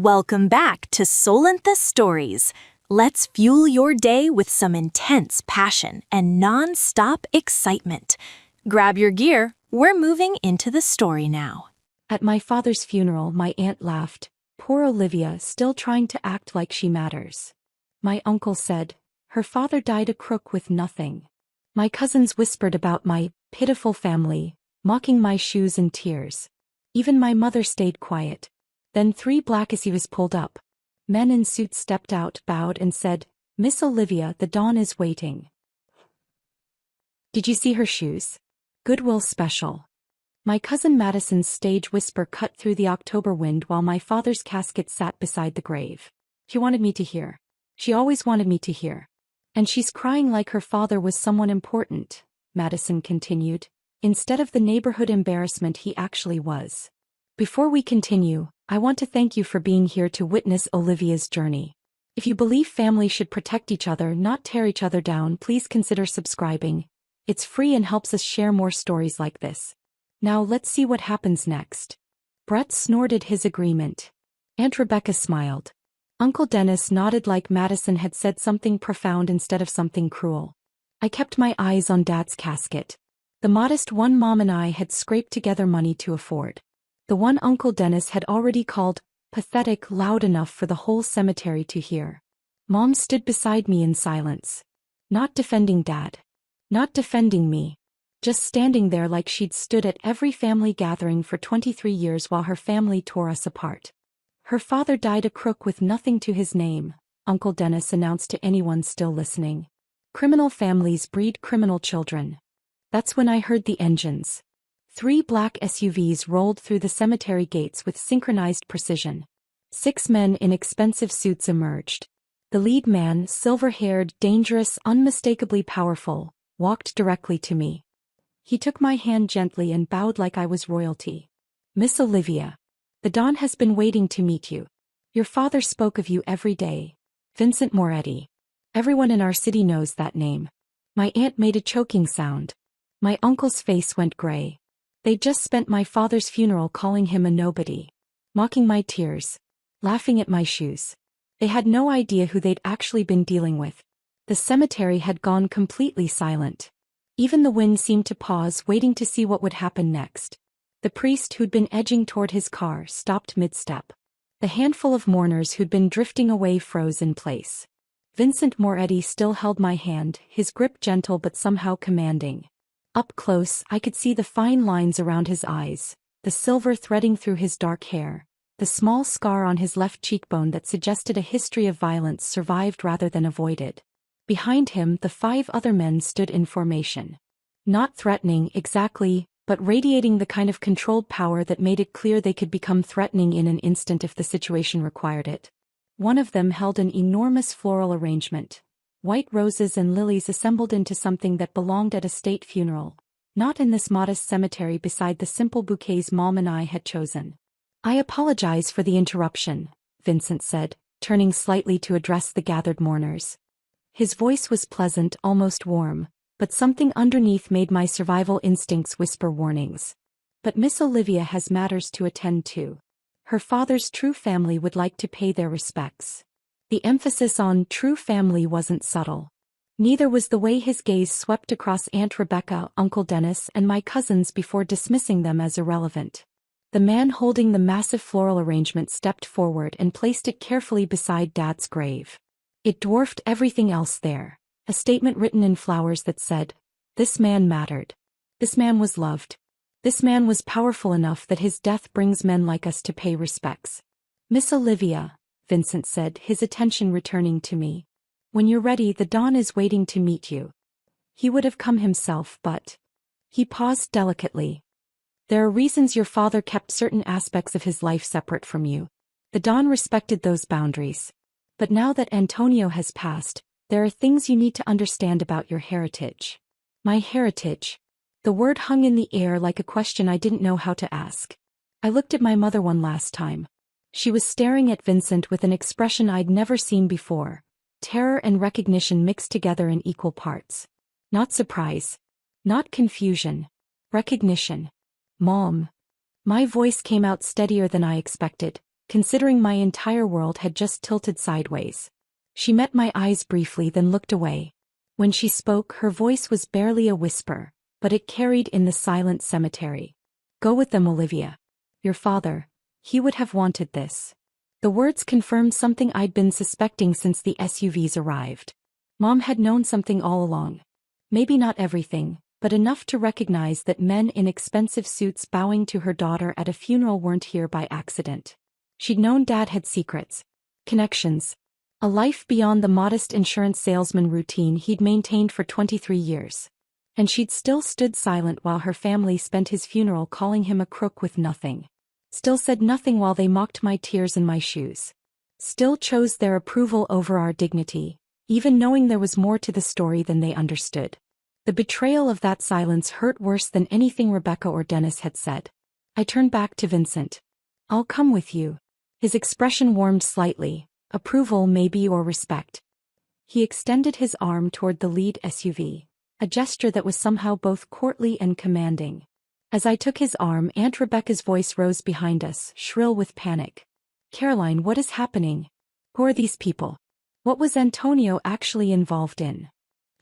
Welcome back to Solentha Stories. Let's fuel your day with some intense passion and non-stop excitement. Grab your gear, we're moving into the story now. At my father's funeral, my aunt laughed. Poor Olivia, still trying to act like she matters. My uncle said, her father died a crook with nothing. My cousins whispered about my pitiful family, mocking my shoes and tears. Even my mother stayed quiet. Then 3 black SUVs pulled up. Men in suits stepped out, bowed and said, Miss Olivia, the dawn is waiting. Did you see her shoes? Goodwill special. My cousin Madison's stage whisper cut through the October wind while my father's casket sat beside the grave. She wanted me to hear. She always wanted me to hear. And she's crying like her father was someone important, Madison continued, instead of the neighborhood embarrassment he actually was. Before we continue, I want to thank you for being here to witness Olivia's journey. If you believe families should protect each other, not tear each other down, please consider subscribing. It's free and helps us share more stories like this. Now let's see what happens next. Brett snorted his agreement. Aunt Rebecca smiled. Uncle Dennis nodded like Madison had said something profound instead of something cruel. I kept my eyes on Dad's casket. The modest one Mom and I had scraped together money to afford. The one Uncle Dennis had already called pathetic loud enough for the whole cemetery to hear. Mom stood beside me in silence. Not defending Dad. Not defending me. Just standing there like she'd stood at every family gathering for 23 years while her family tore us apart. Her father died a crook with nothing to his name, Uncle Dennis announced to anyone still listening. Criminal families breed criminal children. That's when I heard the engines. 3 black SUVs rolled through the cemetery gates with synchronized precision. 6 men in expensive suits emerged. The lead man, silver-haired, dangerous, unmistakably powerful, walked directly to me. He took my hand gently and bowed like I was royalty. Miss Olivia. The dawn has been waiting to meet you. Your father spoke of you every day. Vincent Moretti. Everyone in our city knows that name. My aunt made a choking sound. My uncle's face went gray. They'd just spent my father's funeral calling him a nobody. Mocking my tears. Laughing at my shoes. They had no idea who they'd actually been dealing with. The cemetery had gone completely silent. Even the wind seemed to pause, waiting to see what would happen next. The priest who'd been edging toward his car stopped mid-step. The handful of mourners who'd been drifting away froze in place. Vincent Moretti still held my hand, his grip gentle but somehow commanding. Up close, I could see the fine lines around his eyes, the silver threading through his dark hair, the small scar on his left cheekbone that suggested a history of violence survived rather than avoided. Behind him, the 5 other men stood in formation. Not threatening exactly, but radiating the kind of controlled power that made it clear they could become threatening in an instant if the situation required it. One of them held an enormous floral arrangement. White roses and lilies assembled into something that belonged at a state funeral, not in this modest cemetery beside the simple bouquets Mom and I had chosen. I apologize for the interruption, Vincent said, turning slightly to address the gathered mourners. His voice was pleasant, almost warm, but something underneath made my survival instincts whisper warnings. But Miss Olivia has matters to attend to. Her father's true family would like to pay their respects. The emphasis on true family wasn't subtle. Neither was the way his gaze swept across Aunt Rebecca, Uncle Dennis, and my cousins before dismissing them as irrelevant. The man holding the massive floral arrangement stepped forward and placed it carefully beside Dad's grave. It dwarfed everything else there, a statement written in flowers that said, "This man mattered. This man was loved. This man was powerful enough that his death brings men like us to pay respects." Miss Olivia, Vincent said, his attention returning to me. When you're ready, the dawn is waiting to meet you. He would have come himself, but... He paused delicately. There are reasons your father kept certain aspects of his life separate from you. The dawn respected those boundaries. But now that Antonio has passed, there are things you need to understand about your heritage. My heritage. The word hung in the air like a question I didn't know how to ask. I looked at my mother one last time. She was staring at Vincent with an expression I'd never seen before. Terror and recognition mixed together in equal parts. Not surprise. Not confusion. Recognition. Mom. My voice came out steadier than I expected. considering my entire world had just tilted sideways. She met my eyes briefly, then looked away. When she spoke, her voice was barely a whisper, but it carried in the silent cemetery. "Go with them, Olivia. Your father, he would have wanted this." The words confirmed something I'd been suspecting since the SUVs arrived. Mom had known something all along. Maybe not everything, but enough to recognize that men in expensive suits bowing to her daughter at a funeral weren't here by accident. She'd known Dad had secrets, connections, a life beyond the modest insurance salesman routine he'd maintained for 23 years. And she'd still stood silent while her family spent his funeral calling him a crook with nothing. Still said nothing while they mocked my tears and my shoes. Still chose their approval over our dignity, even knowing there was more to the story than they understood. The betrayal of that silence hurt worse than anything Rebecca or Dennis had said. I turned back to Vincent. "I'll come with you." His expression warmed slightly, approval maybe or respect. He extended his arm toward the lead SUV, a gesture that was somehow both courtly and commanding. As I took his arm, Aunt Rebecca's voice rose behind us, shrill with panic. "Caroline, what is happening? Who are these people? What was Antonio actually involved in?"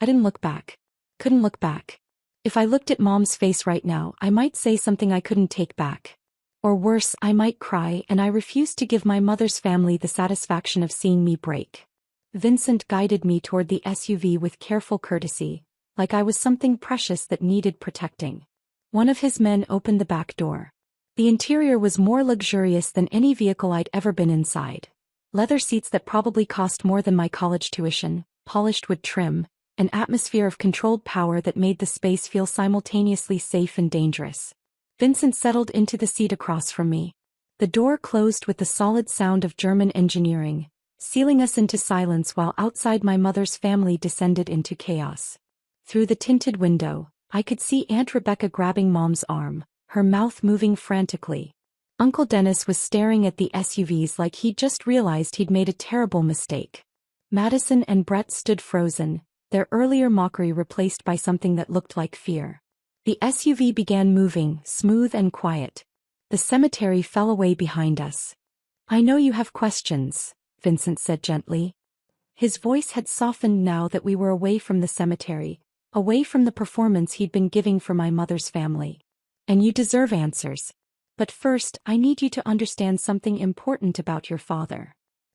I didn't look back. Couldn't look back. If I looked at Mom's face right now, I might say something I couldn't take back. Or worse, I might cry, and I refused to give my mother's family the satisfaction of seeing me break. Vincent guided me toward the SUV with careful courtesy, like I was something precious that needed protecting. One of his men opened the back door. The interior was more luxurious than any vehicle I'd ever been inside. Leather seats that probably cost more than my college tuition, polished wood trim, an atmosphere of controlled power that made the space feel simultaneously safe and dangerous. Vincent settled into the seat across from me. The door closed with the solid sound of German engineering, sealing us into silence while outside my mother's family descended into chaos. Through the tinted window, I could see Aunt Rebecca grabbing Mom's arm, her mouth moving frantically. Uncle Dennis was staring at the SUVs like he'd just realized he'd made a terrible mistake. Madison and Brett stood frozen, their earlier mockery replaced by something that looked like fear. The SUV began moving, smooth and quiet. The cemetery fell away behind us. "I know you have questions," Vincent said gently. His voice had softened now that we were away from the cemetery, away from the performance he'd been giving for my mother's family. "And you deserve answers. But first, I need you to understand something important about your father."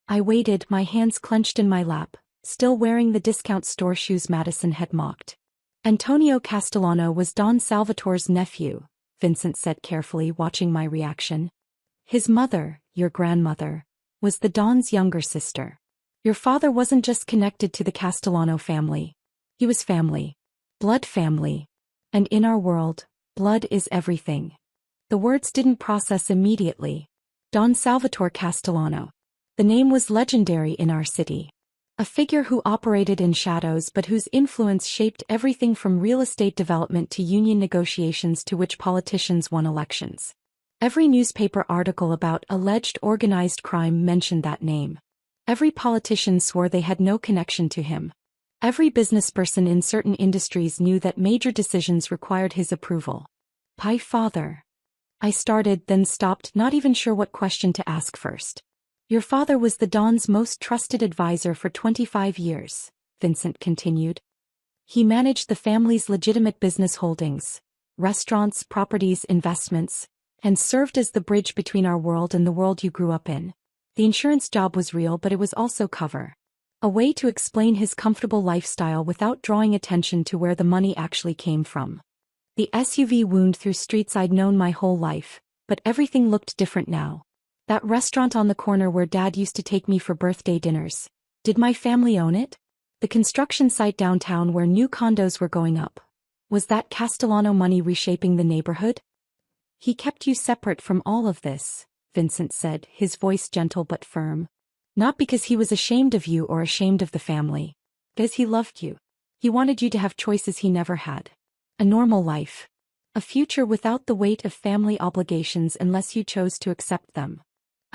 I waited, my hands clenched in my lap, still wearing the discount store shoes Madison had mocked. "Antonio Castellano was Don Salvatore's nephew," Vincent said carefully, watching my reaction. "His mother, your grandmother, was the Don's younger sister. Your father wasn't just connected to the Castellano family. He was family. Blood family. And in our world, blood is everything." The words didn't process immediately. Don Salvatore Castellano. The name was legendary in our city. A figure who operated in shadows but whose influence shaped everything from real estate development to union negotiations to which politicians won elections. Every newspaper article about alleged organized crime mentioned that name. Every politician swore they had no connection to him. Every businessperson in certain industries knew that major decisions required his approval. "My father." I started, then stopped, not even sure what question to ask first. "Your father was the Don's most trusted advisor for 25 years, Vincent continued. "He managed the family's legitimate business holdings, restaurants, properties, investments, and served as the bridge between our world and the world you grew up in. The insurance job was real, but it was also cover. A way to explain his comfortable lifestyle without drawing attention to where the money actually came from." The SUV wound through streets I'd known my whole life, but everything looked different now. That restaurant on the corner where Dad used to take me for birthday dinners. Did my family own it? The construction site downtown where new condos were going up. Was that Castellano money reshaping the neighborhood? "He kept you separate from all of this," Vincent said, his voice gentle but firm. "Not because he was ashamed of you or ashamed of the family. Because he loved you. He wanted you to have choices he never had. A normal life. A future without the weight of family obligations unless you chose to accept them."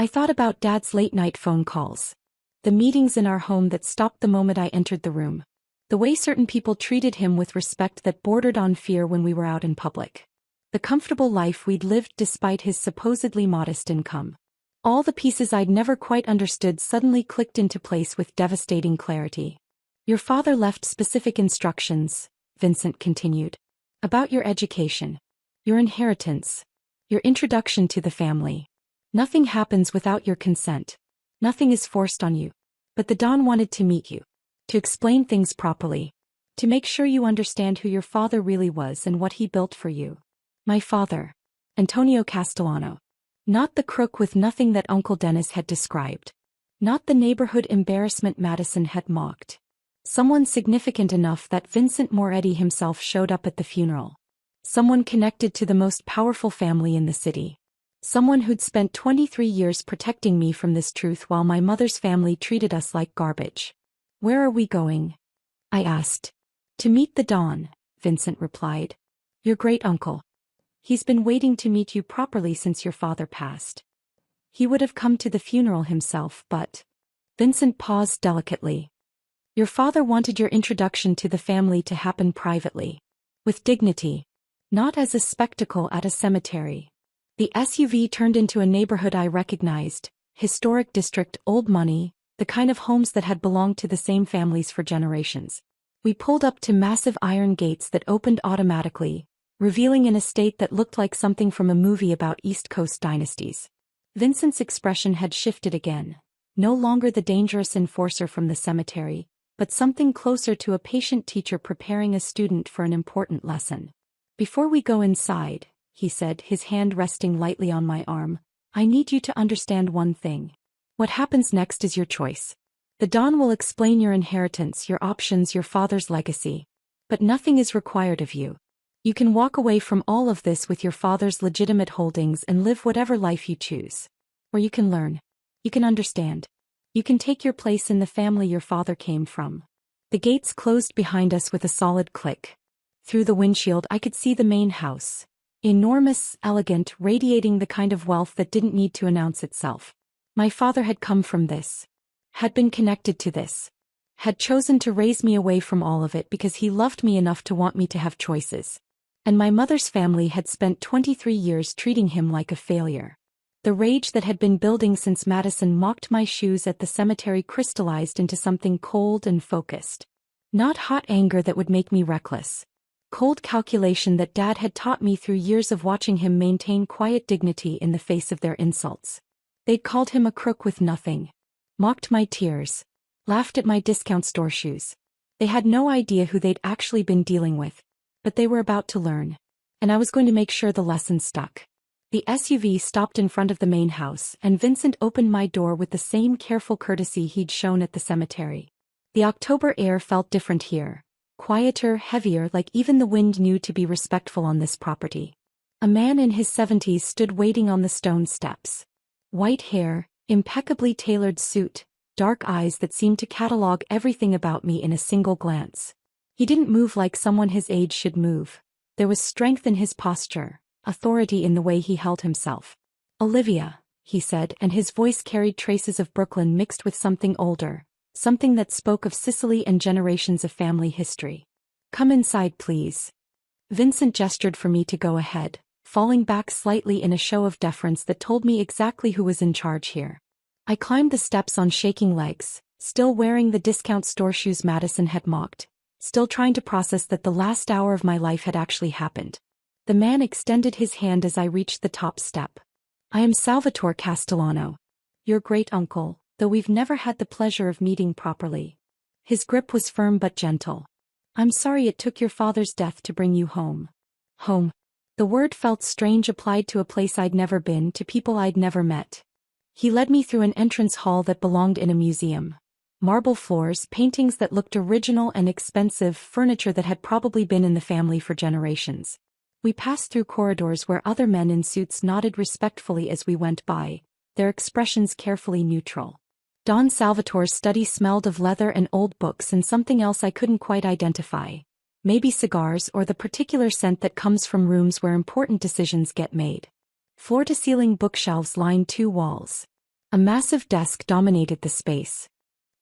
I thought about Dad's late-night phone calls. The meetings in our home that stopped the moment I entered the room. The way certain people treated him with respect that bordered on fear when we were out in public. The comfortable life we'd lived despite his supposedly modest income. All the pieces I'd never quite understood suddenly clicked into place with devastating clarity. Your father left specific instructions, Vincent continued, about your education, your inheritance, your introduction to the family. Nothing happens without your consent. Nothing is forced on you. But the Don wanted to meet you, to explain things properly, to make sure you understand who your father really was and what he built for you. My father, Antonio Castellano. Not the crook with nothing that Uncle Dennis had described. Not the neighborhood embarrassment Madison had mocked. Someone significant enough that Vincent Moretti himself showed up at the funeral. Someone connected to the most powerful family in the city. Someone who'd spent 23 years protecting me from this truth while my mother's family treated us like garbage. Where are we going? I asked. To meet the Don, Vincent replied. Your great-uncle. He's been waiting to meet you properly since your father passed. He would have come to the funeral himself, but... Vincent paused delicately. Your father wanted your introduction to the family to happen privately. With dignity. Not as a spectacle at a cemetery. The SUV turned into a neighborhood I recognized, historic district, old money, the kind of homes that had belonged to the same families for generations. We pulled up to massive iron gates that opened automatically, revealing an estate that looked like something from a movie about East Coast dynasties. Vincent's expression had shifted again, no longer the dangerous enforcer from the cemetery, but something closer to a patient teacher preparing a student for an important lesson. Before we go inside, he said, his hand resting lightly on my arm, I need you to understand one thing. What happens next is your choice. The Don will explain your inheritance, your options, your father's legacy. But nothing is required of you. You can walk away from all of this with your father's legitimate holdings and live whatever life you choose. Or you can learn. You can understand. You can take your place in the family your father came from. The gates closed behind us with a solid click. Through the windshield I could see the main house. Enormous, elegant, radiating the kind of wealth that didn't need to announce itself. My father had come from this. Had been connected to this. Had chosen to raise me away from all of it because he loved me enough to want me to have choices. And my mother's family had spent 23 years treating him like a failure. The rage that had been building since Madison mocked my shoes at the cemetery crystallized into something cold and focused. Not hot anger that would make me reckless. Cold calculation that Dad had taught me through years of watching him maintain quiet dignity in the face of their insults. They'd called him a crook with nothing. Mocked my tears. Laughed at my discount store shoes. They had no idea who they'd actually been dealing with. But they were about to learn. And I was going to make sure the lesson stuck. The SUV stopped in front of the main house, and Vincent opened my door with the same careful courtesy he'd shown at the cemetery. The October air felt different here. Quieter, heavier, like even the wind knew to be respectful on this property. A man in his 70s stood waiting on the stone steps. White hair, impeccably tailored suit, dark eyes that seemed to catalog everything about me in a single glance. He didn't move like someone his age should move. There was strength in his posture, authority in the way he held himself. Olivia, he said, and his voice carried traces of Brooklyn mixed with something older, something that spoke of Sicily and generations of family history. Come inside, please. Vincent gestured for me to go ahead, falling back slightly in a show of deference that told me exactly who was in charge here. I climbed the steps on shaking legs, still wearing the discount store shoes Madison had mocked, still trying to process that the last hour of my life had actually happened. The man extended his hand as I reached the top step. I am Salvatore Castellano. Your great-uncle, though we've never had the pleasure of meeting properly. His grip was firm but gentle. I'm sorry it took your father's death to bring you home. Home. The word felt strange applied to a place I'd never been, to people I'd never met. He led me through an entrance hall that belonged in a museum. Marble floors, paintings that looked original and expensive, furniture that had probably been in the family for generations. We passed through corridors where other men in suits nodded respectfully as we went by, their expressions carefully neutral. Don Salvatore's study smelled of leather and old books and something else I couldn't quite identify. Maybe cigars or the particular scent that comes from rooms where important decisions get made. Floor-to-ceiling bookshelves lined two walls. A massive desk dominated the space.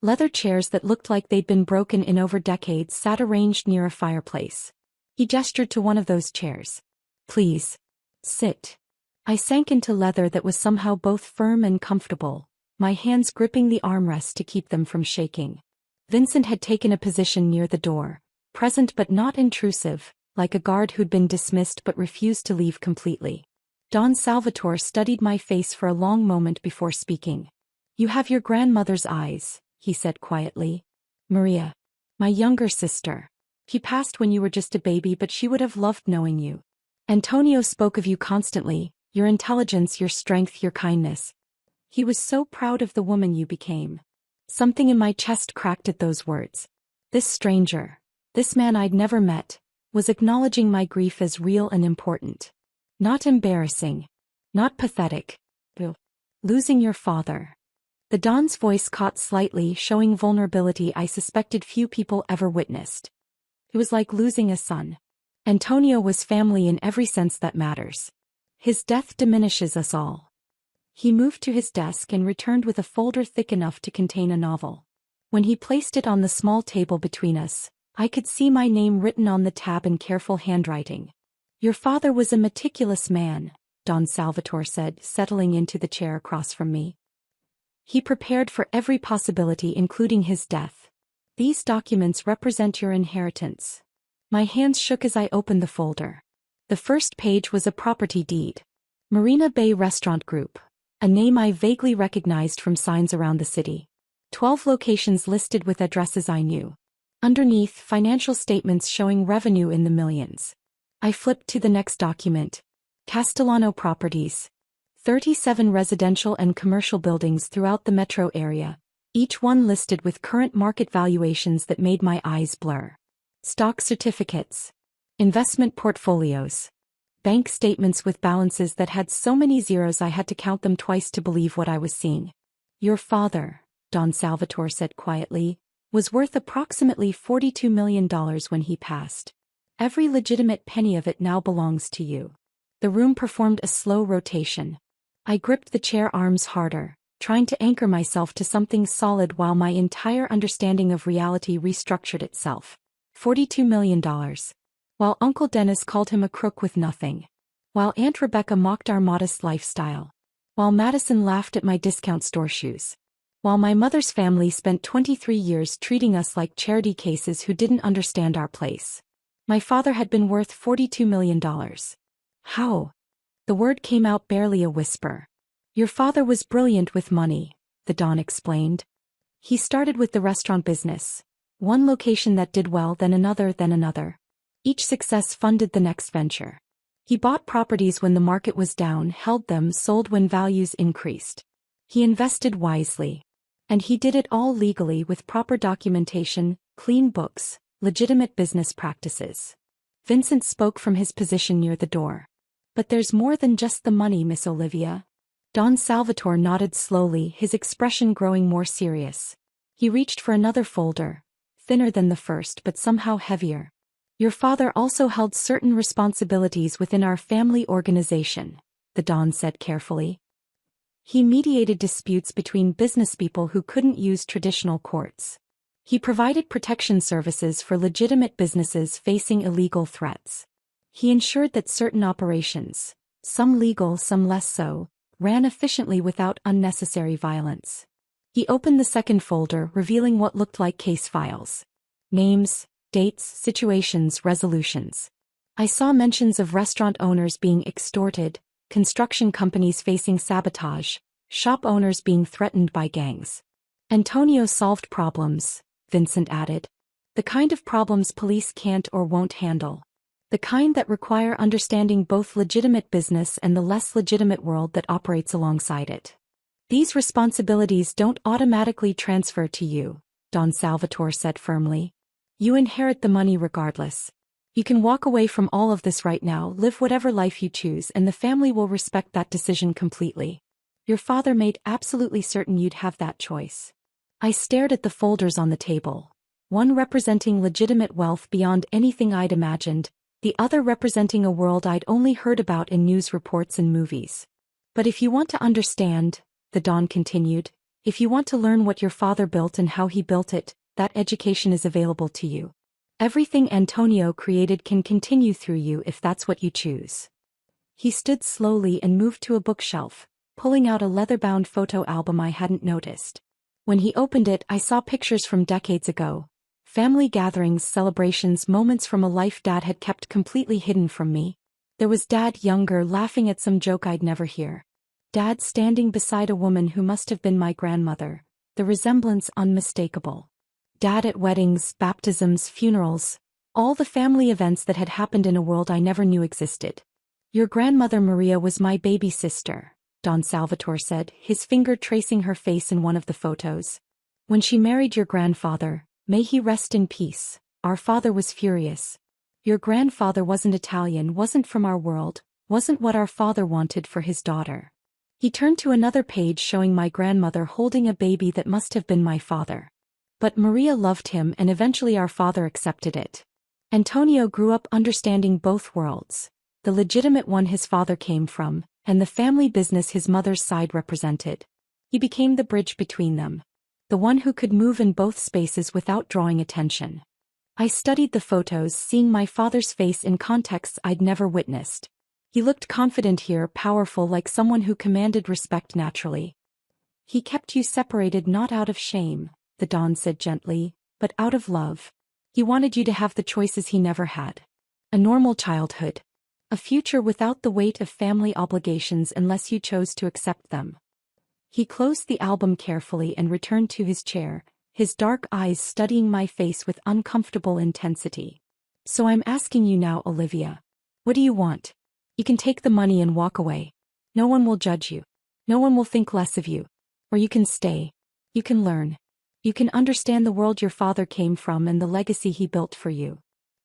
Leather chairs that looked like they'd been broken in over decades sat arranged near a fireplace. He gestured to one of those chairs. Please. Sit. I sank into leather that was somehow both firm and comfortable, my hands gripping the armrest to keep them from shaking. Vincent had taken a position near the door, present but not intrusive, like a guard who'd been dismissed but refused to leave completely. Don Salvatore studied my face for a long moment before speaking. "You have your grandmother's eyes," he said quietly. "Maria. My younger sister. She passed when you were just a baby, but she would have loved knowing you. Antonio spoke of you constantly, your intelligence, your strength, your kindness. He was so proud of the woman you became." Something in my chest cracked at those words. This stranger, this man I'd never met, was acknowledging my grief as real and important. Not embarrassing. Not pathetic. Losing your father. The Don's voice caught slightly, showing vulnerability I suspected few people ever witnessed. It was like losing a son. Antonio was family in every sense that matters. His death diminishes us all. He moved to his desk and returned with a folder thick enough to contain a novel. When he placed it on the small table between us, I could see my name written on the tab in careful handwriting. "Your father was a meticulous man," Don Salvatore said, settling into the chair across from me. "He prepared for every possibility, including his death. These documents represent your inheritance." My hands shook as I opened the folder. The first page was a property deed. Marina Bay Restaurant Group, a name I vaguely recognized from signs around the city. 12 locations listed with addresses I knew. Underneath, financial statements showing revenue in the millions. I flipped to the next document. Castellano Properties. 37 residential and commercial buildings throughout the metro area, each one listed with current market valuations that made my eyes blur. Stock certificates. Investment portfolios. Bank statements with balances that had so many zeros I had to count them twice to believe what I was seeing. "Your father," Don Salvatore said quietly, "was worth approximately $42 million when he passed. Every legitimate penny of it now belongs to you." The room performed a slow rotation. I gripped the chair arms harder, trying to anchor myself to something solid while my entire understanding of reality restructured itself. $42 million. While Uncle Dennis called him a crook with nothing. While Aunt Rebecca mocked our modest lifestyle. While Madison laughed at my discount store shoes. While my mother's family spent 23 years treating us like charity cases who didn't understand our place. My father had been worth $42 million. How? The word came out barely a whisper. "Your father was brilliant with money," the Don explained. "He started with the restaurant business. One location that did well, then another, then another. Each success funded the next venture. He bought properties when the market was down, held them, sold when values increased. He invested wisely. And he did it all legally with proper documentation, clean books, legitimate business practices." Vincent spoke from his position near the door. "But there's more than just the money, Miss Olivia." Don Salvatore nodded slowly, his expression growing more serious. He reached for another folder, thinner than the first but somehow heavier. "Your father also held certain responsibilities within our family organization," the Don said carefully. "He mediated disputes between businesspeople who couldn't use traditional courts. He provided protection services for legitimate businesses facing illegal threats. He ensured that certain operations, some legal, some less so, ran efficiently without unnecessary violence." He opened the second folder, revealing what looked like case files. Names, dates, situations, resolutions. I saw mentions of restaurant owners being extorted, construction companies facing sabotage, shop owners being threatened by gangs. "Antonio solved problems," Vincent added. "The kind of problems police can't or won't handle. The kind that require understanding both legitimate business and the less legitimate world that operates alongside it. These responsibilities don't automatically transfer to you," Don Salvatore said firmly. "You inherit the money regardless. You can walk away from all of this right now, live whatever life you choose, and the family will respect that decision completely. Your father made absolutely certain you'd have that choice." I stared at the folders on the table, one representing legitimate wealth beyond anything I'd imagined, the other representing a world I'd only heard about in news reports and movies. "But if you want to understand," the Don continued, "if you want to learn what your father built and how he built it, that education is available to you. Everything Antonio created can continue through you if that's what you choose." He stood slowly and moved to a bookshelf, pulling out a leather-bound photo album I hadn't noticed. When he opened it, I saw pictures from decades ago. Family gatherings, celebrations, moments from a life Dad had kept completely hidden from me. There was Dad younger, laughing at some joke I'd never hear. Dad standing beside a woman who must have been my grandmother, the resemblance unmistakable. Dad at weddings, baptisms, funerals, all the family events that had happened in a world I never knew existed. Your grandmother Maria was my baby sister, Don Salvatore said, his finger tracing her face in one of the photos. When she married your grandfather, may he rest in peace, our father was furious. Your grandfather wasn't Italian, wasn't from our world, wasn't what our father wanted for his daughter. He turned to another page showing my grandmother holding a baby that must have been my father. But Maria loved him and eventually our father accepted it. Antonio grew up understanding both worlds, the legitimate one his father came from, and the family business his mother's side represented. He became the bridge between them, the one who could move in both spaces without drawing attention. I studied the photos, seeing my father's face in contexts I'd never witnessed. He looked confident here, powerful, like someone who commanded respect naturally. He kept you separated not out of shame, the Don said gently, but out of love. He wanted you to have the choices he never had. A normal childhood. A future without the weight of family obligations unless you chose to accept them. He closed the album carefully and returned to his chair, his dark eyes studying my face with uncomfortable intensity. So I'm asking you now, Olivia. What do you want? You can take the money and walk away. No one will judge you. No one will think less of you. Or you can stay. You can learn. You can understand the world your father came from and the legacy he built for you.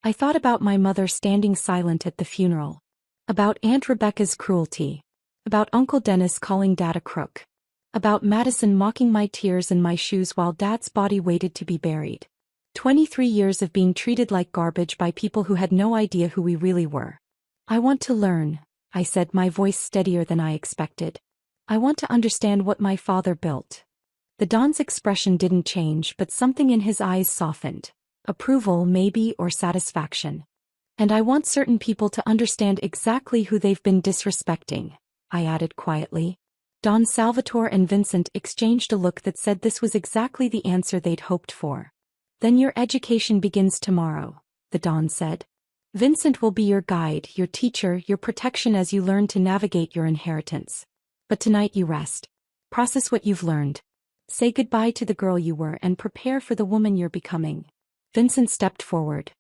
I thought about my mother standing silent at the funeral. About Aunt Rebecca's cruelty. About Uncle Dennis calling Dad a crook. About Madison mocking my tears and my shoes while Dad's body waited to be buried. 23 years of being treated like garbage by people who had no idea who we really were. I want to learn, I said, my voice steadier than I expected. I want to understand what my father built. The Don's expression didn't change, but something in his eyes softened. Approval, maybe, or satisfaction. And I want certain people to understand exactly who they've been disrespecting, I added quietly. Don Salvatore and Vincent exchanged a look that said this was exactly the answer they'd hoped for. Then your education begins tomorrow, the Don said. Vincent will be your guide, your teacher, your protection as you learn to navigate your inheritance. But tonight you rest. Process what you've learned. Say goodbye to the girl you were and prepare for the woman you're becoming. Vincent stepped forward.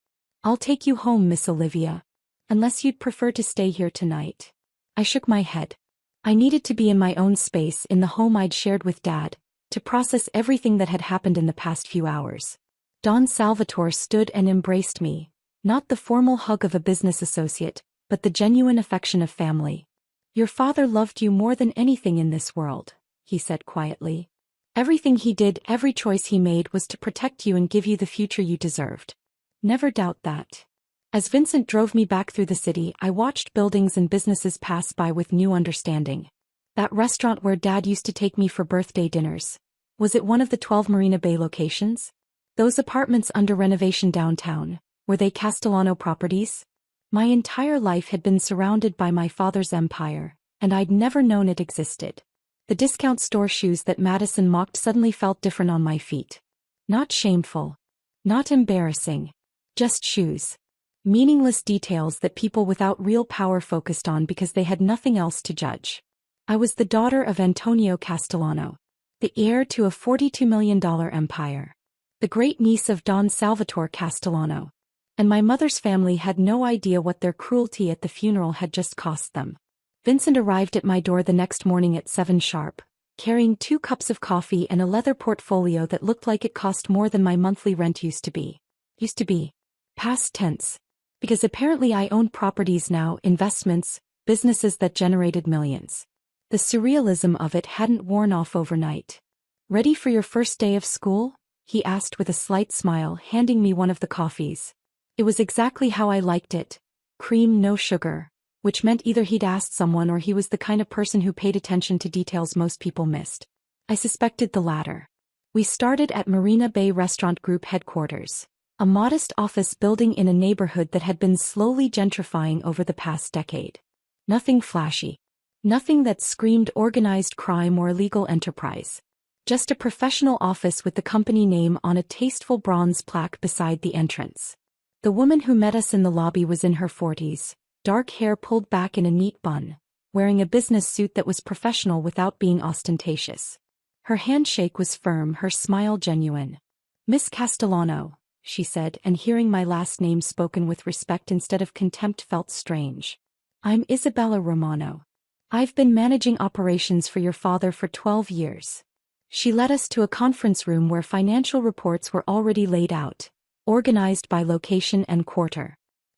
I'll take you home, Miss Olivia. Unless you'd prefer to stay here tonight. I shook my head. I needed to be in my own space, in the home I'd shared with Dad, to process everything that had happened in the past few hours. Don Salvatore stood and embraced me, not the formal hug of a business associate, but the genuine affection of family. Your father loved you more than anything in this world, he said quietly. Everything he did, every choice he made was to protect you and give you the future you deserved. Never doubt that. As Vincent drove me back through the city, I watched buildings and businesses pass by with new understanding. That restaurant where Dad used to take me for birthday dinners. Was it one of the 12 Marina Bay locations? Those apartments under renovation downtown, were they Castellano properties? My entire life had been surrounded by my father's empire, and I'd never known it existed. The discount store shoes that Madison mocked suddenly felt different on my feet. Not shameful. Not embarrassing. Just shoes. Meaningless details that people without real power focused on because they had nothing else to judge. I was the daughter of Antonio Castellano, the heir to a $42 million empire. The great niece of Don Salvatore Castellano. And my mother's family had no idea what their cruelty at the funeral had just cost them. Vincent arrived at my door the next morning at 7 sharp, carrying 2 cups of coffee and a leather portfolio that looked like it cost more than my monthly rent used to be. Past tense. Because apparently I owned properties now, investments, businesses that generated millions. The surrealism of it hadn't worn off overnight. Ready for your first day of school? He asked with a slight smile, handing me one of the coffees. It was exactly how I liked it. Cream, no sugar. Which meant either he'd asked someone or he was the kind of person who paid attention to details most people missed. I suspected the latter. We started at Marina Bay Restaurant Group headquarters, a modest office building in a neighborhood that had been slowly gentrifying over the past decade. Nothing flashy. Nothing that screamed organized crime or illegal enterprise. Just a professional office with the company name on a tasteful bronze plaque beside the entrance. The woman who met us in the lobby was in her 40s, dark hair pulled back in a neat bun, wearing a business suit that was professional without being ostentatious. Her handshake was firm, her smile genuine. "Miss Castellano," she said, and hearing my last name spoken with respect instead of contempt felt strange. "I'm Isabella Romano. I've been managing operations for your father for 12 years. She led us to a conference room where financial reports were already laid out, organized by location and quarter.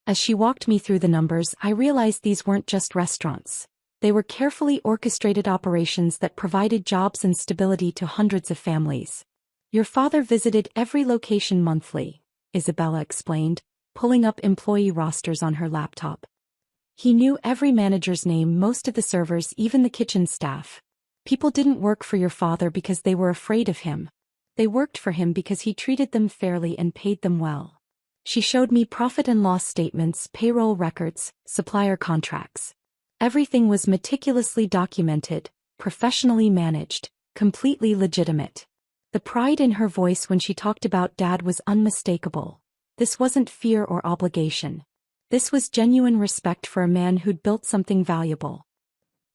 As she walked me through the numbers, I realized these weren't just restaurants. They were carefully orchestrated operations that provided jobs and stability to hundreds of families. Your father visited every location monthly, Isabella explained, pulling up employee rosters on her laptop. He knew every manager's name, most of the servers, even the kitchen staff. People didn't work for your father because they were afraid of him. They worked for him because he treated them fairly and paid them well. She showed me profit and loss statements, payroll records, supplier contracts. Everything was meticulously documented, professionally managed, completely legitimate. The pride in her voice when she talked about Dad was unmistakable. This wasn't fear or obligation. This was genuine respect for a man who'd built something valuable.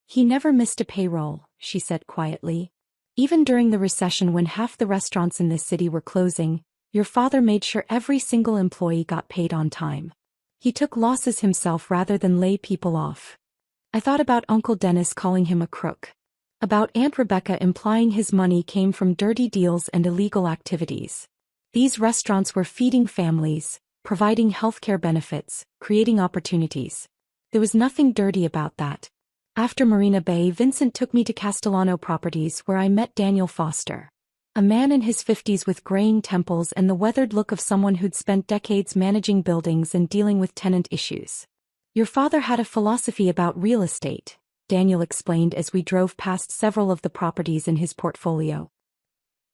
He never missed a payroll, she said quietly. Even during the recession when half the restaurants in this city were closing, your father made sure every single employee got paid on time. He took losses himself rather than lay people off. I thought about Uncle Dennis calling him a crook. About Aunt Rebecca implying his money came from dirty deals and illegal activities. These restaurants were feeding families, providing healthcare benefits, creating opportunities. There was nothing dirty about that. After Marina Bay, Vincent took me to Castellano Properties where I met Daniel Foster. A man in his 50s with graying temples and the weathered look of someone who'd spent decades managing buildings and dealing with tenant issues. Your father had a philosophy about real estate, Daniel explained as we drove past several of the properties in his portfolio.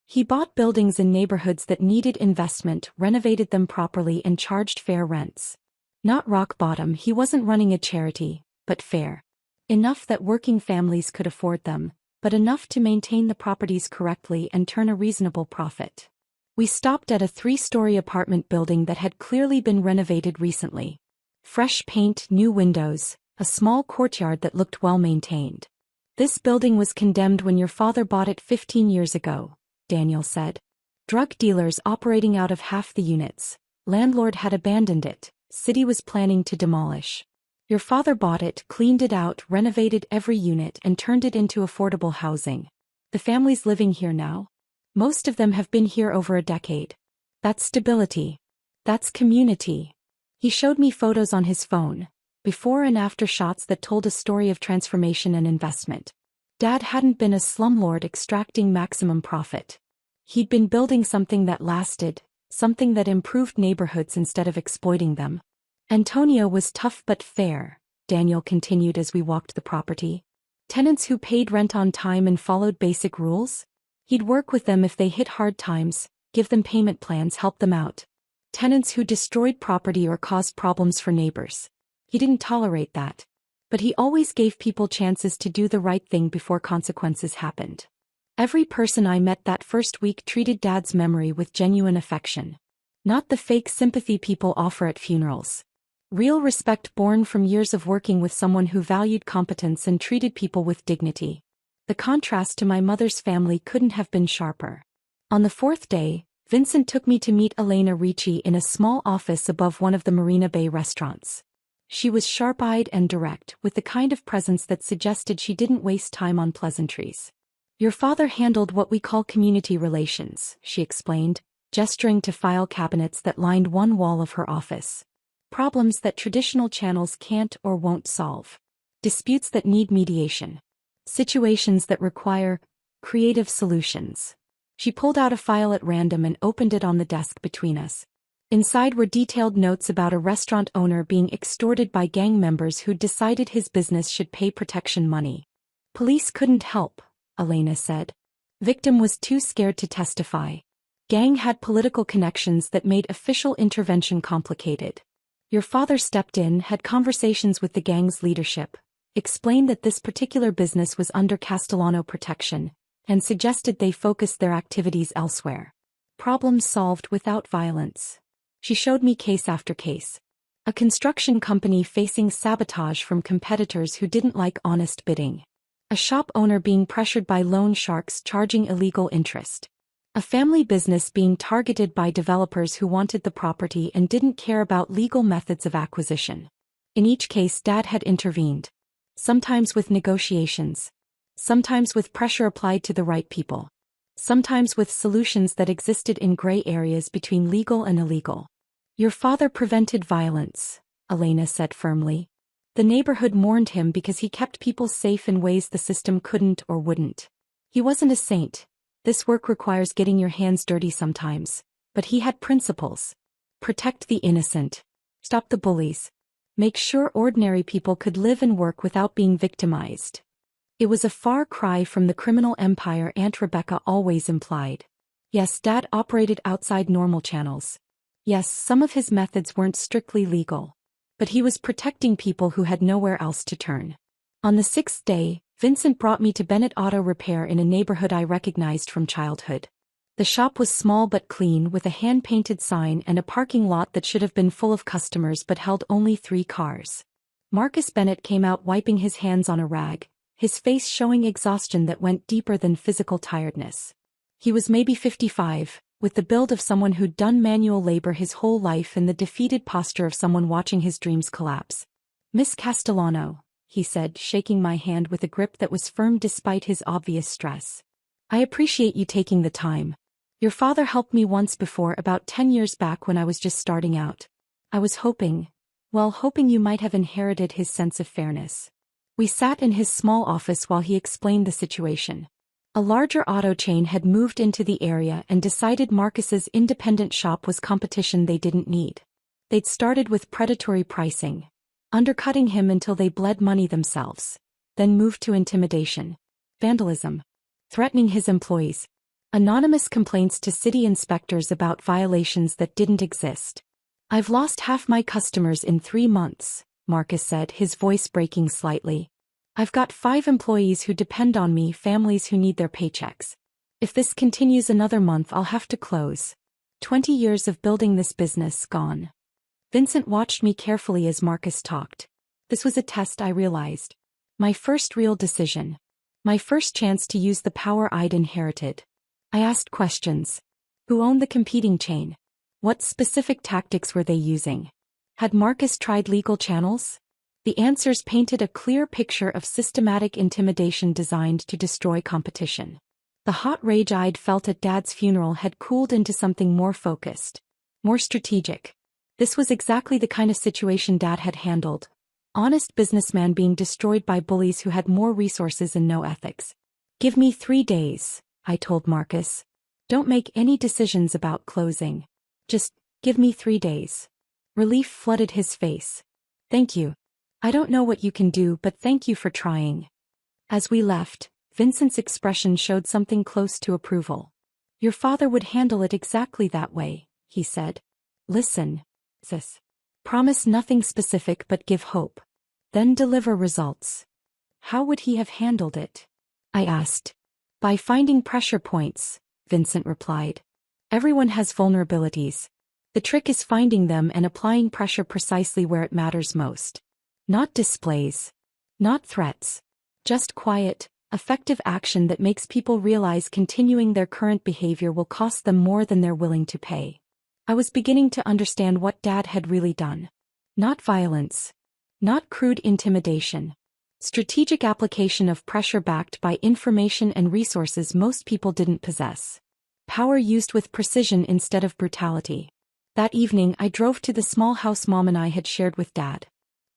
He bought buildings in neighborhoods that needed investment, renovated them properly, and charged fair rents. Not rock bottom, he wasn't running a charity, but fair. Enough that working families could afford them, but enough to maintain the properties correctly and turn a reasonable profit. We stopped at a 3-story apartment building that had clearly been renovated recently. Fresh paint, new windows, a small courtyard that looked well maintained. This building was condemned when your father bought it 15 years ago, Daniel said. Drug dealers operating out of half the units. Landlord had abandoned it, city was planning to demolish. Your father bought it, cleaned it out, renovated every unit and turned it into affordable housing. The families living here now? Most of them have been here over a decade. That's stability. That's community. He showed me photos on his phone, before and after shots that told a story of transformation and investment. Dad hadn't been a slumlord extracting maximum profit. He'd been building something that lasted, something that improved neighborhoods instead of exploiting them. Antonio was tough but fair, Daniel continued as we walked the property. Tenants who paid rent on time and followed basic rules? He'd work with them if they hit hard times, give them payment plans, help them out. Tenants who destroyed property or caused problems for neighbors. He didn't tolerate that. But he always gave people chances to do the right thing before consequences happened. Every person I met that first week treated Dad's memory with genuine affection. Not the fake sympathy people offer at funerals. Real respect born from years of working with someone who valued competence and treated people with dignity. The contrast to my mother's family couldn't have been sharper. On the 4th day, Vincent took me to meet Elena Ricci in a small office above one of the Marina Bay restaurants. She was sharp-eyed and direct, with the kind of presence that suggested she didn't waste time on pleasantries. Your father handled what we call community relations, she explained, gesturing to file cabinets that lined one wall of her office. Problems that traditional channels can't or won't solve. Disputes that need mediation. Situations that require creative solutions. She pulled out a file at random and opened it on the desk between us. Inside were detailed notes about a restaurant owner being extorted by gang members who decided his business should pay protection money. Police couldn't help, Elena said. Victim was too scared to testify. Gang had political connections that made official intervention complicated. Your father stepped in, had conversations with the gang's leadership, explained that this particular business was under Castellano protection, and suggested they focus their activities elsewhere. Problems solved without violence. She showed me case after case. A construction company facing sabotage from competitors who didn't like honest bidding. A shop owner being pressured by loan sharks charging illegal interest. A family business being targeted by developers who wanted the property and didn't care about legal methods of acquisition. In each case, Dad had intervened. Sometimes with negotiations. Sometimes with pressure applied to the right people. Sometimes with solutions that existed in gray areas between legal and illegal. Your father prevented violence, Elena said firmly. The neighborhood mourned him because he kept people safe in ways the system couldn't or wouldn't. He wasn't a saint. This work requires getting your hands dirty sometimes. But he had principles. Protect the innocent. Stop the bullies. Make sure ordinary people could live and work without being victimized. It was a far cry from the criminal empire Aunt Rebecca always implied. Yes, Dad operated outside normal channels. Yes, some of his methods weren't strictly legal. But he was protecting people who had nowhere else to turn. On the 6th day, Vincent brought me to Bennett Auto Repair in a neighborhood I recognized from childhood. The shop was small but clean, with a hand-painted sign and a parking lot that should have been full of customers but held only 3 cars. Marcus Bennett came out wiping his hands on a rag, his face showing exhaustion that went deeper than physical tiredness. He was maybe 55, with the build of someone who'd done manual labor his whole life and the defeated posture of someone watching his dreams collapse. "Miss Castellano," he said, shaking my hand with a grip that was firm despite his obvious stress. "I appreciate you taking the time. Your father helped me once before, about 10 years back when I was just starting out. I was hoping you might have inherited his sense of fairness." We sat in his small office while he explained the situation. A larger auto chain had moved into the area and decided Marcus's independent shop was competition they didn't need. They'd started with predatory pricing, undercutting him until they bled money themselves, then moved to intimidation, vandalism, threatening his employees, anonymous complaints to city inspectors about violations that didn't exist. "I've lost half my customers in 3 months, Marcus said, his voice breaking slightly. "I've got 5 employees who depend on me, families who need their paychecks. If this continues another month, I'll have to close. 20 years of building this business gone." Vincent watched me carefully as Marcus talked. This was a test, I realized. My first real decision. My first chance to use the power I'd inherited. I asked questions. Who owned the competing chain? What specific tactics were they using? Had Marcus tried legal channels? The answers painted a clear picture of systematic intimidation designed to destroy competition. The hot rage I'd felt at Dad's funeral had cooled into something more focused, more strategic. This was exactly the kind of situation Dad had handled. Honest businessman being destroyed by bullies who had more resources and no ethics. "Give me 3 days, I told Marcus. "Don't make any decisions about closing. Just give me 3 days." Relief flooded his face. "Thank you. I don't know what you can do, but thank you for trying." As we left, Vincent's expression showed something close to approval. "Your father would handle it exactly that way," he said. "Listen, sis. Promise nothing specific but give hope. Then deliver results." "How would he have handled it?" I asked. "By finding pressure points," Vincent replied. "Everyone has vulnerabilities. The trick is finding them and applying pressure precisely where it matters most. Not displays. Not threats. Just quiet, effective action that makes people realize continuing their current behavior will cost them more than they're willing to pay." I was beginning to understand what Dad had really done. Not violence. Not crude intimidation. Strategic application of pressure backed by information and resources most people didn't possess. Power used with precision instead of brutality. That evening I drove to the small house Mom and I had shared with Dad.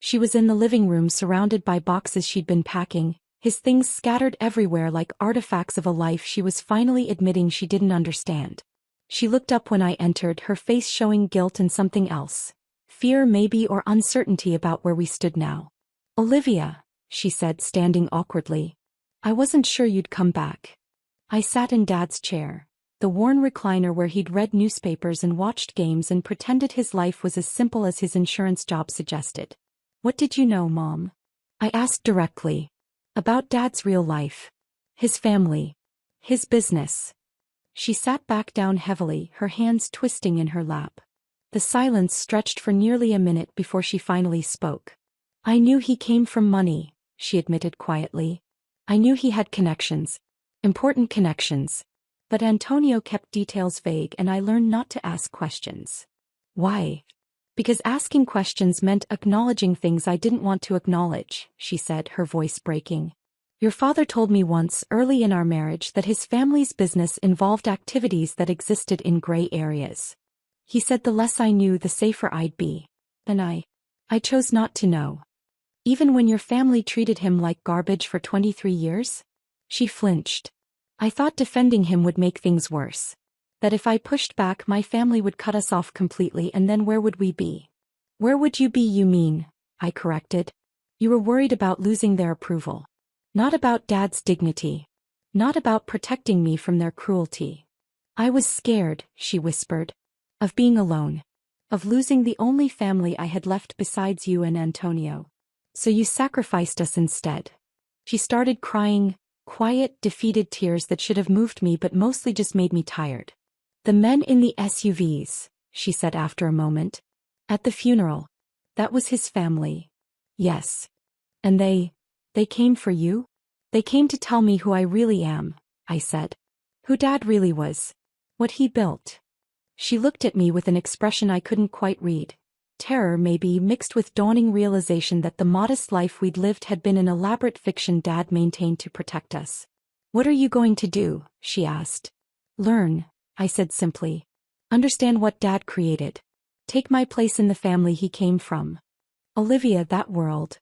She was in the living room surrounded by boxes she'd been packing, his things scattered everywhere like artifacts of a life she was finally admitting she didn't understand. She looked up when I entered, her face showing guilt and something else. Fear maybe, or uncertainty about where we stood now. "Olivia," she said, standing awkwardly. "I wasn't sure you'd come back." I sat in Dad's chair, the worn recliner where he'd read newspapers and watched games and pretended his life was as simple as his insurance job suggested. "What did you know, Mom?" I asked directly. About Dad's real life. His family. His business. She sat back down heavily, her hands twisting in her lap. The silence stretched for nearly a minute before she finally spoke. I knew he came from money, she admitted quietly. I knew he had connections. Important connections. But Antonio kept details vague and I learned not to ask questions. Why? Because asking questions meant acknowledging things I didn't want to acknowledge, she said, her voice breaking. Your father told me once, early in our marriage, that his family's business involved activities that existed in gray areas. He said the less I knew, the safer I'd be. And I chose not to know. Even when your family treated him like garbage for 23 years? She flinched. I thought defending him would make things worse. That if I pushed back, my family would cut us off completely, and then where would we be? Where would you be, you mean? I corrected. You were worried about losing their approval. Not about Dad's dignity. Not about protecting me from their cruelty. I was scared, she whispered. Of being alone. Of losing the only family I had left besides you and Antonio. So you sacrificed us instead. She started crying, quiet, defeated tears that should have moved me but mostly just made me tired. The men in the SUVs, she said after a moment. At the funeral. That was his family. Yes. And they came for you? They came to tell me who I really am, I said. Who Dad really was. What he built. She looked at me with an expression I couldn't quite read. Terror maybe, mixed with dawning realization that the modest life we'd lived had been an elaborate fiction Dad maintained to protect us. What are you going to do? She asked. Learn, I said simply. Understand what Dad created. Take my place in the family he came from. Olivia, that world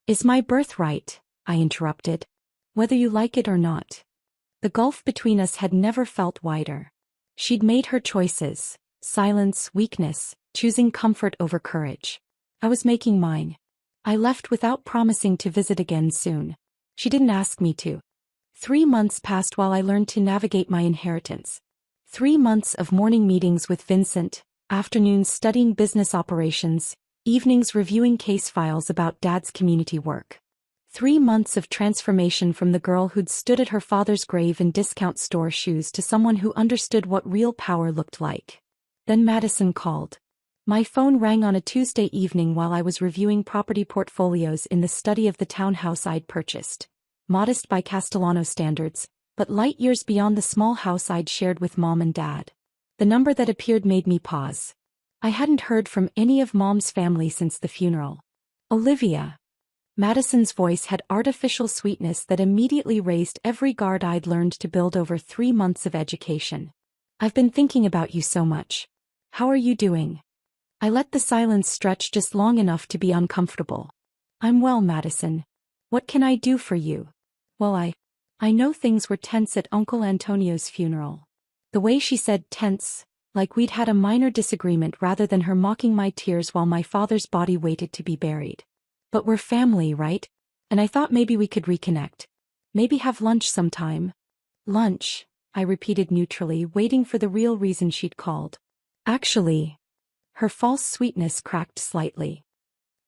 is my birthright, I interrupted. Whether you like it or not. The gulf between us had never felt wider. She'd made her choices. Silence, weakness, choosing comfort over courage. I was making mine. I left without promising to visit again soon. She didn't ask me to. 3 months passed while I learned to navigate my inheritance. 3 months of morning meetings with Vincent, afternoons studying business operations, evenings reviewing case files about Dad's community work. 3 months of transformation from the girl who'd stood at her father's grave in discount store shoes to someone who understood what real power looked like. Then Madison called. My phone rang on a Tuesday evening while I was reviewing property portfolios in the study of the townhouse I'd purchased. Modest by Castellano standards, but light years beyond the small house I'd shared with Mom and Dad. The number that appeared made me pause. I hadn't heard from any of Mom's family since the funeral. Olivia. Madison's voice had artificial sweetness that immediately raised every guard I'd learned to build over 3 months of education. I've been thinking about you so much. How are you doing? I let the silence stretch just long enough to be uncomfortable. I'm well, Madison. What can I do for you? Well, I know things were tense at Uncle Antonio's funeral. The way she said tense, like we'd had a minor disagreement rather than her mocking my tears while my father's body waited to be buried. But we're family, right? And I thought maybe we could reconnect. Maybe have lunch sometime. Lunch, I repeated neutrally, waiting for the real reason she'd called. Actually, her false sweetness cracked slightly.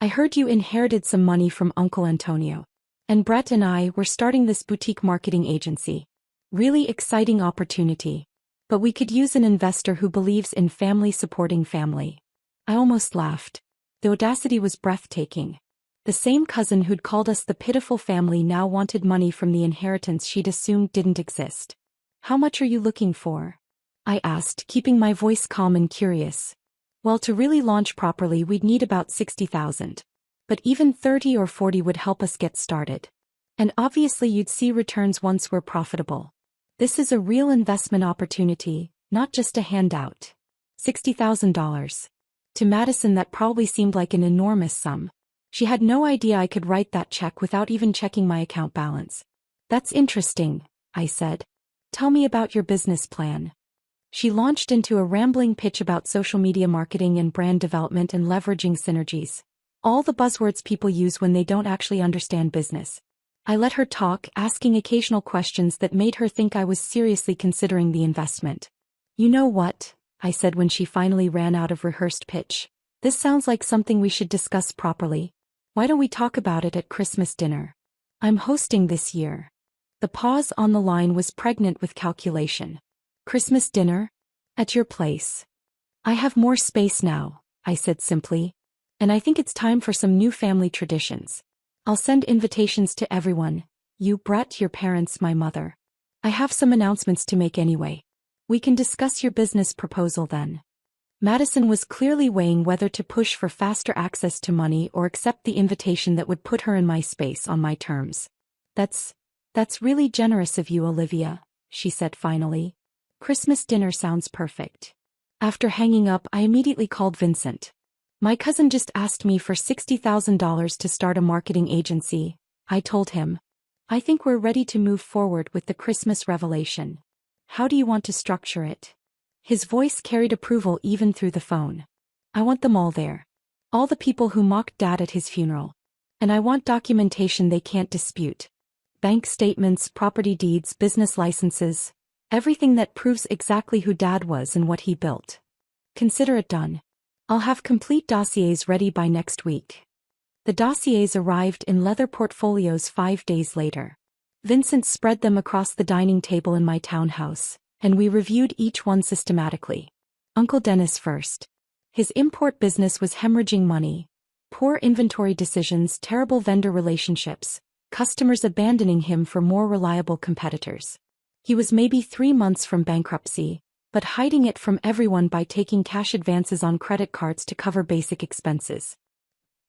I heard you inherited some money from Uncle Antonio. And Brett and I were starting this boutique marketing agency. Really exciting opportunity. But we could use an investor who believes in family supporting family. I almost laughed. The audacity was breathtaking. The same cousin who'd called us the pitiful family now wanted money from the inheritance she'd assumed didn't exist. How much are you looking for? I asked, keeping my voice calm and curious. Well, to really launch properly we'd need about 60,000. But even 30 or 40 would help us get started. And obviously you'd see returns once we're profitable. This is a real investment opportunity, not just a handout. $60,000. To Madison that probably seemed like an enormous sum. She had no idea I could write that check without even checking my account balance. That's interesting, I said. Tell me about your business plan. She launched into a rambling pitch about social media marketing and brand development and leveraging synergies. All the buzzwords people use when they don't actually understand business. I let her talk, asking occasional questions that made her think I was seriously considering the investment. You know what? I said when she finally ran out of rehearsed pitch. This sounds like something we should discuss properly. Why don't we talk about it at Christmas dinner? I'm hosting this year. The pause on the line was pregnant with calculation. Christmas dinner? At your place. I have more space now, I said simply. And I think it's time for some new family traditions. I'll send invitations to everyone. You, Brett, your parents, my mother. I have some announcements to make anyway. We can discuss your business proposal then. Madison was clearly weighing whether to push for faster access to money or accept the invitation that would put her in my space on my terms. That's really generous of you, Olivia, she said finally. Christmas dinner sounds perfect. After hanging up, I immediately called Vincent. My cousin just asked me for $60,000 to start a marketing agency, I told him. I think we're ready to move forward with the Christmas revelation. How do you want to structure it? His voice carried approval even through the phone. I want them all there. All the people who mocked Dad at his funeral. And I want documentation they can't dispute. Bank statements, property deeds, business licenses. Everything that proves exactly who Dad was and what he built. Consider it done. I'll have complete dossiers ready by next week. The dossiers arrived in leather portfolios 5 days later. Vincent spread them across the dining table in my townhouse, and we reviewed each one systematically. Uncle Dennis first. His import business was hemorrhaging money. Poor inventory decisions, terrible vendor relationships, customers abandoning him for more reliable competitors. He was maybe 3 months from bankruptcy, but hiding it from everyone by taking cash advances on credit cards to cover basic expenses.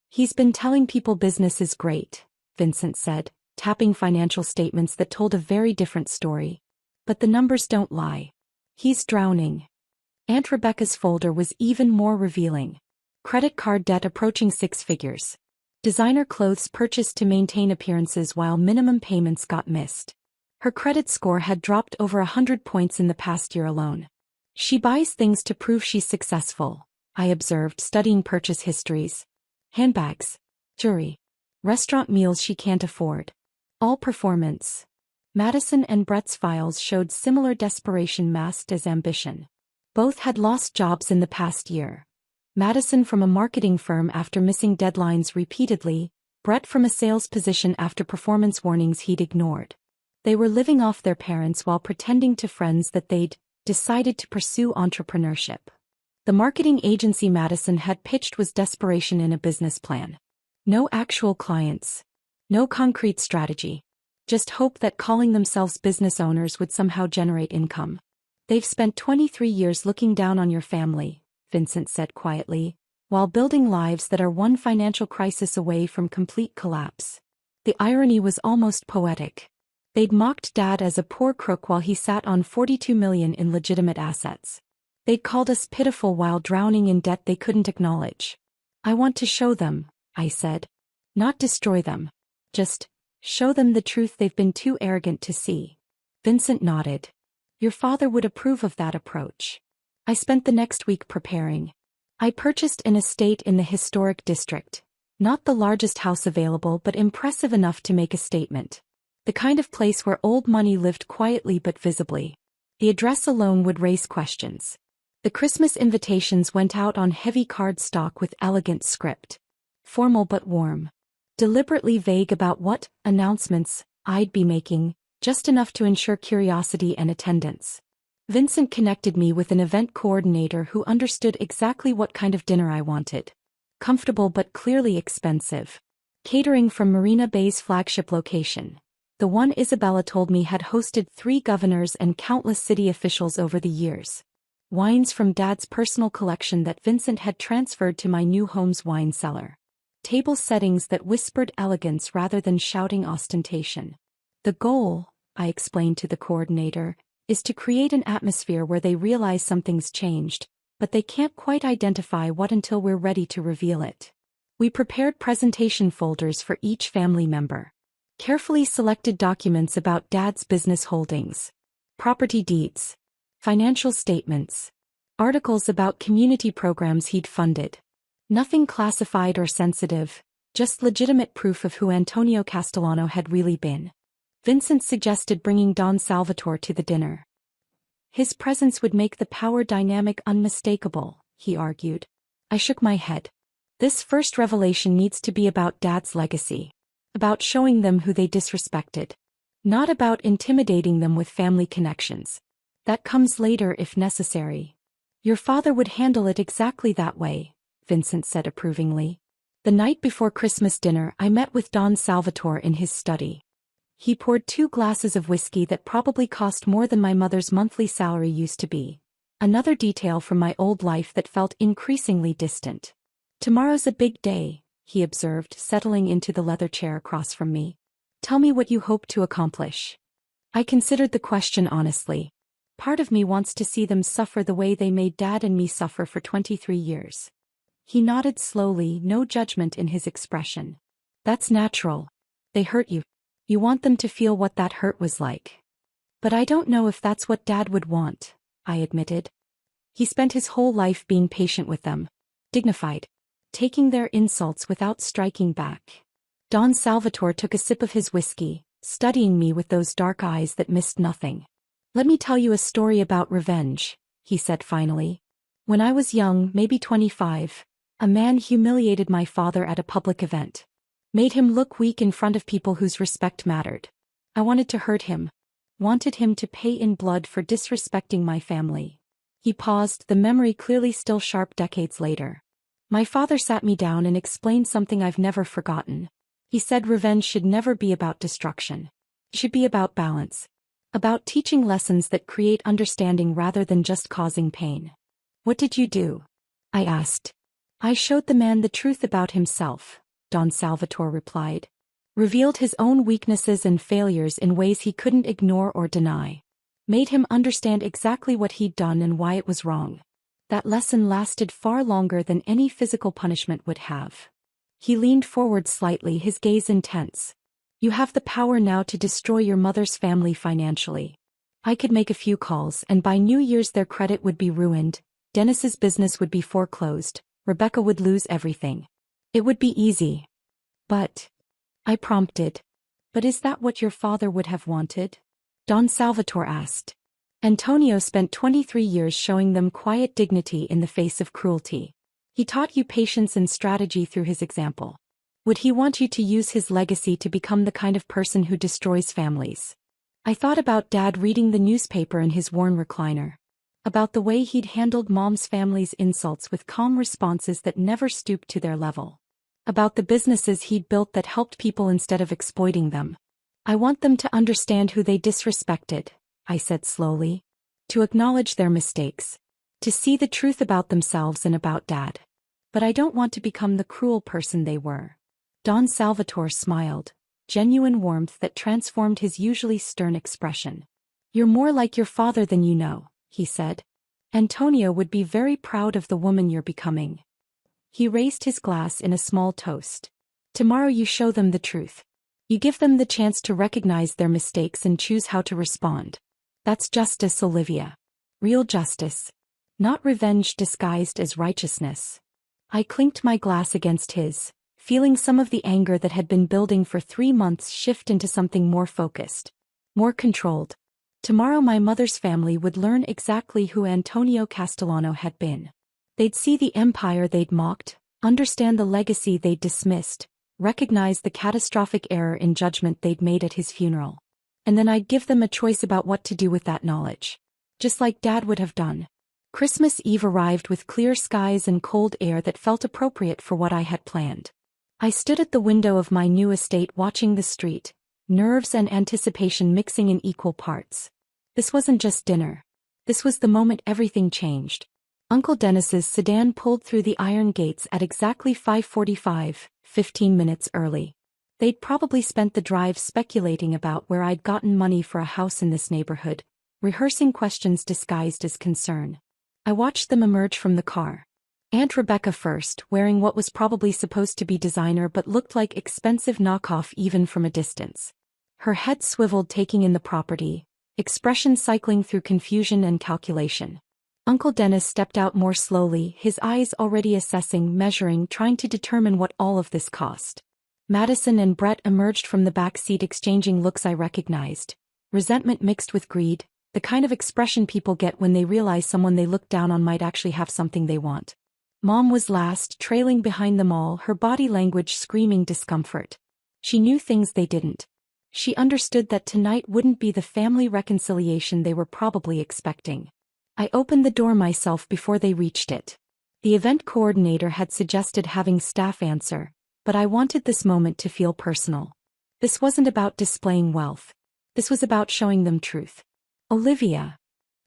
He's been telling people business is great, Vincent said, tapping financial statements that told a very different story. But the numbers don't lie. He's drowning. Aunt Rebecca's folder was even more revealing. Credit card debt approaching 6 figures. Designer clothes purchased to maintain appearances while minimum payments got missed. Her credit score had dropped over 100 points in the past year alone. She buys things to prove she's successful, I observed, studying purchase histories. Handbags, jewelry, restaurant meals she can't afford. All performance. Madison and Brett's files showed similar desperation masked as ambition. Both had lost jobs in the past year. Madison from a marketing firm after missing deadlines repeatedly, Brett from a sales position after performance warnings he'd ignored. They were living off their parents while pretending to friends that they'd decided to pursue entrepreneurship. The marketing agency Madison had pitched was desperation in a business plan. No actual clients. No concrete strategy. Just hope that calling themselves business owners would somehow generate income. They've spent 23 years looking down on your family, Vincent said quietly, while building lives that are one financial crisis away from complete collapse. The irony was almost poetic. They'd mocked Dad as a poor crook while he sat on $42 million in legitimate assets. They'd called us pitiful while drowning in debt they couldn't acknowledge. I want to show them, I said. Not destroy them. Just show them the truth they've been too arrogant to see. Vincent nodded. Your father would approve of that approach. I spent the next week preparing. I purchased an estate in the historic district. Not the largest house available but impressive enough to make a statement. The kind of place where old money lived quietly but visibly. The address alone would raise questions. The Christmas invitations went out on heavy cardstock with elegant script. Formal but warm. Deliberately vague about what announcements I'd be making, just enough to ensure curiosity and attendance. Vincent connected me with an event coordinator who understood exactly what kind of dinner I wanted. Comfortable but clearly expensive. Catering from Marina Bay's flagship location. The one Isabella told me had hosted 3 governors and countless city officials over the years. Wines from Dad's personal collection that Vincent had transferred to my new home's wine cellar. Table settings that whispered elegance rather than shouting ostentation. The goal, I explained to the coordinator, is to create an atmosphere where they realize something's changed, but they can't quite identify what until we're ready to reveal it. We prepared presentation folders for each family member. Carefully selected documents about Dad's business holdings. Property deeds. Financial statements. Articles about community programs he'd funded. Nothing classified or sensitive, just legitimate proof of who Antonio Castellano had really been. Vincent suggested bringing Don Salvatore to the dinner. His presence would make the power dynamic unmistakable, he argued. I shook my head. This first revelation needs to be about Dad's legacy. About showing them who they disrespected. Not about intimidating them with family connections. That comes later if necessary. Your father would handle it exactly that way, Vincent said approvingly. The night before Christmas dinner, I met with Don Salvatore in his study. He poured 2 glasses of whiskey that probably cost more than my mother's monthly salary used to be. Another detail from my old life that felt increasingly distant. Tomorrow's a big day, he observed, settling into the leather chair across from me. Tell me what you hope to accomplish. I considered the question honestly. Part of me wants to see them suffer the way they made Dad and me suffer for 23 years. He nodded slowly, no judgment in his expression. That's natural. They hurt you. You want them to feel what that hurt was like. But I don't know if that's what Dad would want, I admitted. He spent his whole life being patient with them. Dignified. Taking their insults without striking back. Don Salvatore took a sip of his whiskey, studying me with those dark eyes that missed nothing. Let me tell you a story about revenge, he said finally. When I was young, maybe 25, a man humiliated my father at a public event. Made him look weak in front of people whose respect mattered. I wanted to hurt him. Wanted him to pay in blood for disrespecting my family. He paused, the memory clearly still sharp decades later. My father sat me down and explained something I've never forgotten. He said revenge should never be about destruction. It should be about balance. About teaching lessons that create understanding rather than just causing pain. What did you do? I asked. I showed the man the truth about himself, Don Salvatore replied. Revealed his own weaknesses and failures in ways he couldn't ignore or deny. Made him understand exactly what he'd done and why it was wrong. That lesson lasted far longer than any physical punishment would have. He leaned forward slightly, his gaze intense. You have the power now to destroy your mother's family financially. I could make a few calls and by New Year's their credit would be ruined, Dennis's business would be foreclosed, Rebecca would lose everything. It would be easy. But, I prompted. But is that what your father would have wanted? Don Salvatore asked. Antonio spent 23 years showing them quiet dignity in the face of cruelty. He taught you patience and strategy through his example. Would he want you to use his legacy to become the kind of person who destroys families? I thought about Dad reading the newspaper in his worn recliner. About the way he'd handled Mom's family's insults with calm responses that never stooped to their level. About the businesses he'd built that helped people instead of exploiting them. I want them to understand who they disrespected, I said slowly. To acknowledge their mistakes. To see the truth about themselves and about Dad. But I don't want to become the cruel person they were. Don Salvatore smiled, genuine warmth that transformed his usually stern expression. You're more like your father than you know, he said. Antonio would be very proud of the woman you're becoming. He raised his glass in a small toast. Tomorrow you show them the truth. You give them the chance to recognize their mistakes and choose how to respond. That's justice, Olivia. Real justice. Not revenge disguised as righteousness. I clinked my glass against his, feeling some of the anger that had been building for 3 months shift into something more focused. More controlled. Tomorrow my mother's family would learn exactly who Antonio Castellano had been. They'd see the empire they'd mocked, understand the legacy they'd dismissed, recognize the catastrophic error in judgment they'd made at his funeral. And then I'd give them a choice about what to do with that knowledge. Just like Dad would have done. Christmas Eve arrived with clear skies and cold air that felt appropriate for what I had planned. I stood at the window of my new estate watching the street, nerves and anticipation mixing in equal parts. This wasn't just dinner. This was the moment everything changed. Uncle Dennis's sedan pulled through the iron gates at exactly 5:45, 15 minutes early. They'd probably spent the drive speculating about where I'd gotten money for a house in this neighborhood, rehearsing questions disguised as concern. I watched them emerge from the car. Aunt Rebecca first, wearing what was probably supposed to be designer but looked like expensive knockoff even from a distance. Her head swiveled taking in the property, expression cycling through confusion and calculation. Uncle Dennis stepped out more slowly, his eyes already assessing, measuring, trying to determine what all of this cost. Madison and Brett emerged from the back seat exchanging looks I recognized. Resentment mixed with greed, the kind of expression people get when they realize someone they look down on might actually have something they want. Mom was last, trailing behind them all, her body language screaming discomfort. She knew things they didn't. She understood that tonight wouldn't be the family reconciliation they were probably expecting. I opened the door myself before they reached it. The event coordinator had suggested having staff answer, but I wanted this moment to feel personal. This wasn't about displaying wealth. This was about showing them truth. Olivia.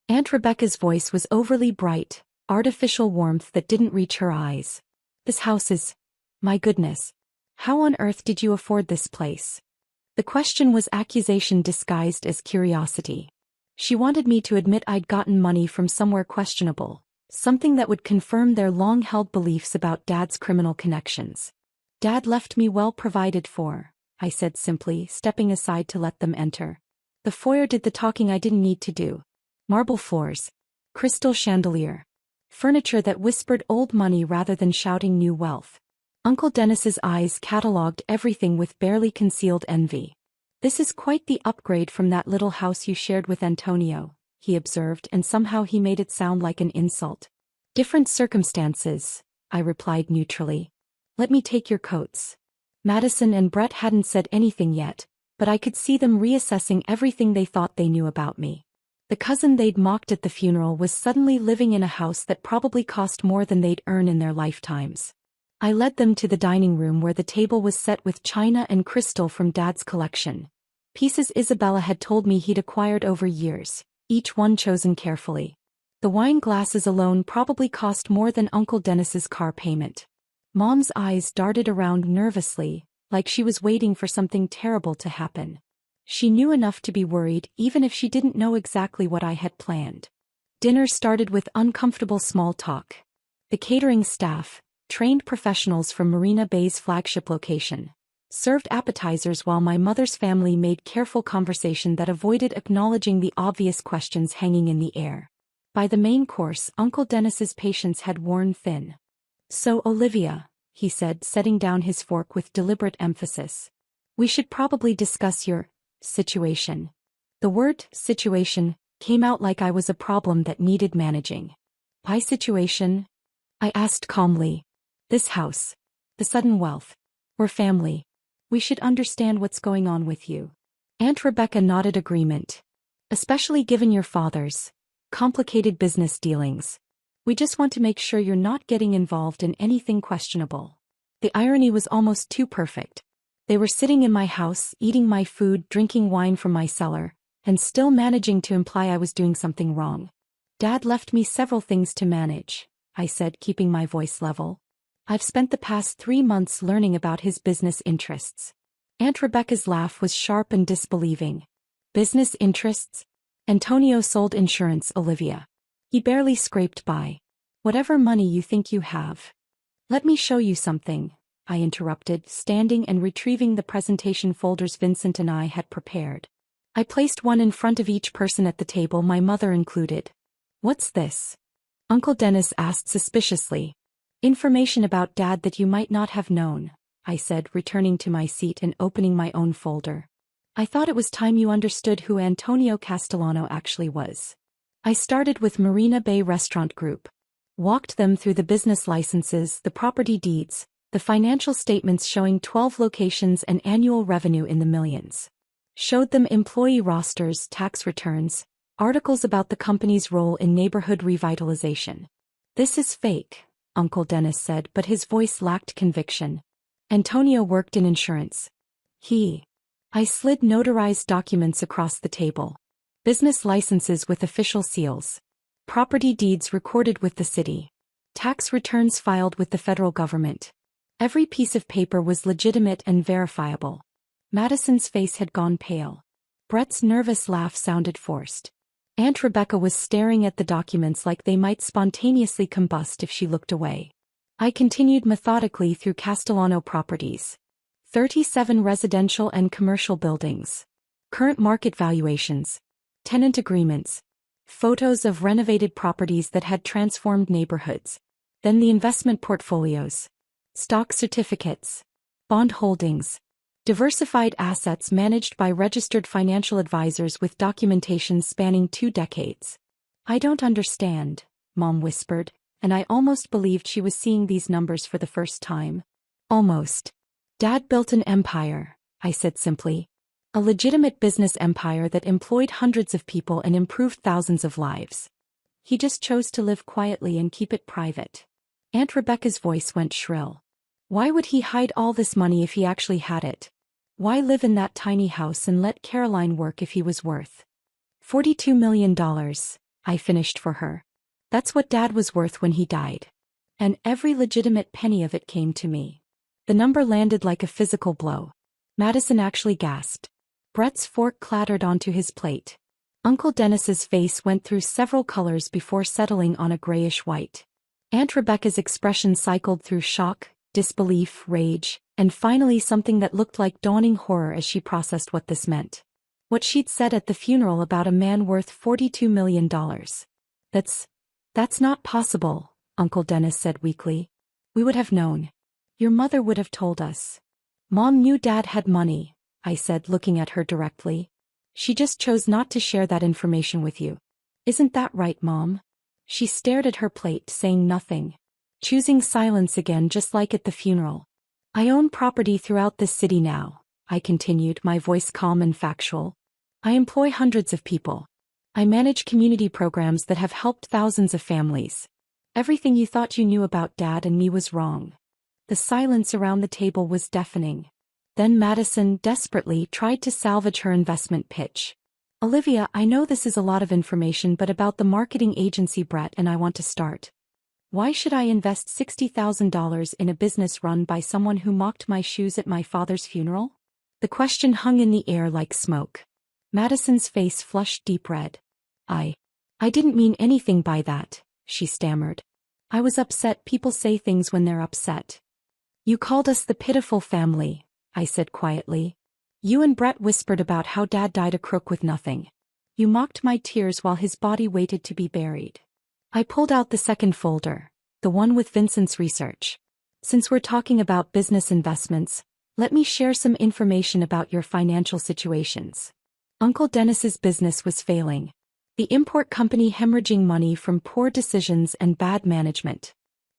Aunt Rebecca's voice was overly bright, artificial warmth that didn't reach her eyes. This house is... my goodness. How on earth did you afford this place? The question was accusation disguised as curiosity. She wanted me to admit I'd gotten money from somewhere questionable, something that would confirm their long-held beliefs about Dad's criminal connections. Dad left me well provided for, I said simply, stepping aside to let them enter. The foyer did the talking I didn't need to do. Marble floors. Crystal chandelier. Furniture that whispered old money rather than shouting new wealth. Uncle Dennis's eyes catalogued everything with barely concealed envy. This is quite the upgrade from that little house you shared with Antonio, he observed, and somehow he made it sound like an insult. Different circumstances, I replied neutrally. Let me take your coats. Madison and Brett hadn't said anything yet, but I could see them reassessing everything they thought they knew about me. The cousin they'd mocked at the funeral was suddenly living in a house that probably cost more than they'd earn in their lifetimes. I led them to the dining room where the table was set with china and crystal from Dad's collection. Pieces Isabella had told me he'd acquired over years, each one chosen carefully. The wine glasses alone probably cost more than Uncle Dennis's car payment. Mom's eyes darted around nervously, like she was waiting for something terrible to happen. She knew enough to be worried even if she didn't know exactly what I had planned. Dinner started with uncomfortable small talk. The catering staff, trained professionals from Marina Bay's flagship location, served appetizers while my mother's family made careful conversation that avoided acknowledging the obvious questions hanging in the air. By the main course, Uncle Dennis's patience had worn thin. So Olivia, he said, setting down his fork with deliberate emphasis. We should probably discuss your situation. The word situation came out like I was a problem that needed managing. My situation? I asked calmly. This house. The sudden wealth. We're family. We should understand what's going on with you. Aunt Rebecca nodded agreement. Especially given your father's complicated business dealings. We just want to make sure you're not getting involved in anything questionable. The irony was almost too perfect. They were sitting in my house, eating my food, drinking wine from my cellar, and still managing to imply I was doing something wrong. Dad left me several things to manage, I said, keeping my voice level. I've spent the past 3 months learning about his business interests. Aunt Rebecca's laugh was sharp and disbelieving. Business interests? Antonio sold insurance, Olivia. He barely scraped by. Whatever money you think you have. Let me show you something, I interrupted, standing and retrieving the presentation folders Vincent and I had prepared. I placed one in front of each person at the table, my mother included. What's this? Uncle Dennis asked suspiciously. Information about Dad that you might not have known, I said, returning to my seat and opening my own folder. I thought it was time you understood who Antonio Castellano actually was. I started with Marina Bay Restaurant Group. Walked them through the business licenses, the property deeds, the financial statements showing 12 locations and annual revenue in the millions. Showed them employee rosters, tax returns, articles about the company's role in neighborhood revitalization. This is fake, Uncle Dennis said, but his voice lacked conviction. Antonio worked in insurance. I slid notarized documents across the table. Business licenses with official seals. Property deeds recorded with the city. Tax returns filed with the federal government. Every piece of paper was legitimate and verifiable. Madison's face had gone pale. Brett's nervous laugh sounded forced. Aunt Rebecca was staring at the documents like they might spontaneously combust if she looked away. I continued methodically through Castellano properties. 37 residential and commercial buildings. Current market valuations. Tenant agreements. Photos of renovated properties that had transformed neighborhoods. Then the investment portfolios. Stock certificates. Bond holdings. Diversified assets managed by registered financial advisors with documentation spanning 2 decades. I don't understand, Mom whispered, and I almost believed she was seeing these numbers for the first time. Almost. Dad built an empire, I said simply. A legitimate business empire that employed hundreds of people and improved thousands of lives. He just chose to live quietly and keep it private. Aunt Rebecca's voice went shrill. Why would he hide all this money if he actually had it? Why live in that tiny house and let Caroline work if he was worth $42 million, I finished for her. That's what Dad was worth when he died. And every legitimate penny of it came to me. The number landed like a physical blow. Madison actually gasped. Brett's fork clattered onto his plate. Uncle Dennis's face went through several colors before settling on a grayish white. Aunt Rebecca's expression cycled through shock, disbelief, rage, and finally something that looked like dawning horror as she processed what this meant. What she'd said at the funeral about a man worth $42 million. That's not possible, Uncle Dennis said weakly. We would have known. Your mother would have told us. Mom knew Dad had money, I said, looking at her directly. She just chose not to share that information with you. Isn't that right, Mom? She stared at her plate, saying nothing. Choosing silence again, just like at the funeral. I own property throughout this city now, I continued, my voice calm and factual. I employ hundreds of people. I manage community programs that have helped thousands of families. Everything you thought you knew about Dad and me was wrong. The silence around the table was deafening. Then Madison, desperately, tried to salvage her investment pitch. Olivia, I know this is a lot of information, but about the marketing agency Brett and I want to start. Why should I invest $60,000 in a business run by someone who mocked my shoes at my father's funeral? The question hung in the air like smoke. Madison's face flushed deep red. I didn't mean anything by that, she stammered. I was upset. People say things when they're upset. You called us the pitiful family, I said quietly. You and Brett whispered about how Dad died a crook with nothing. You mocked my tears while his body waited to be buried. I pulled out the second folder, the one with Vincent's research. Since we're talking about business investments, let me share some information about your financial situations. Uncle Dennis's business was failing. The import company hemorrhaging money from poor decisions and bad management.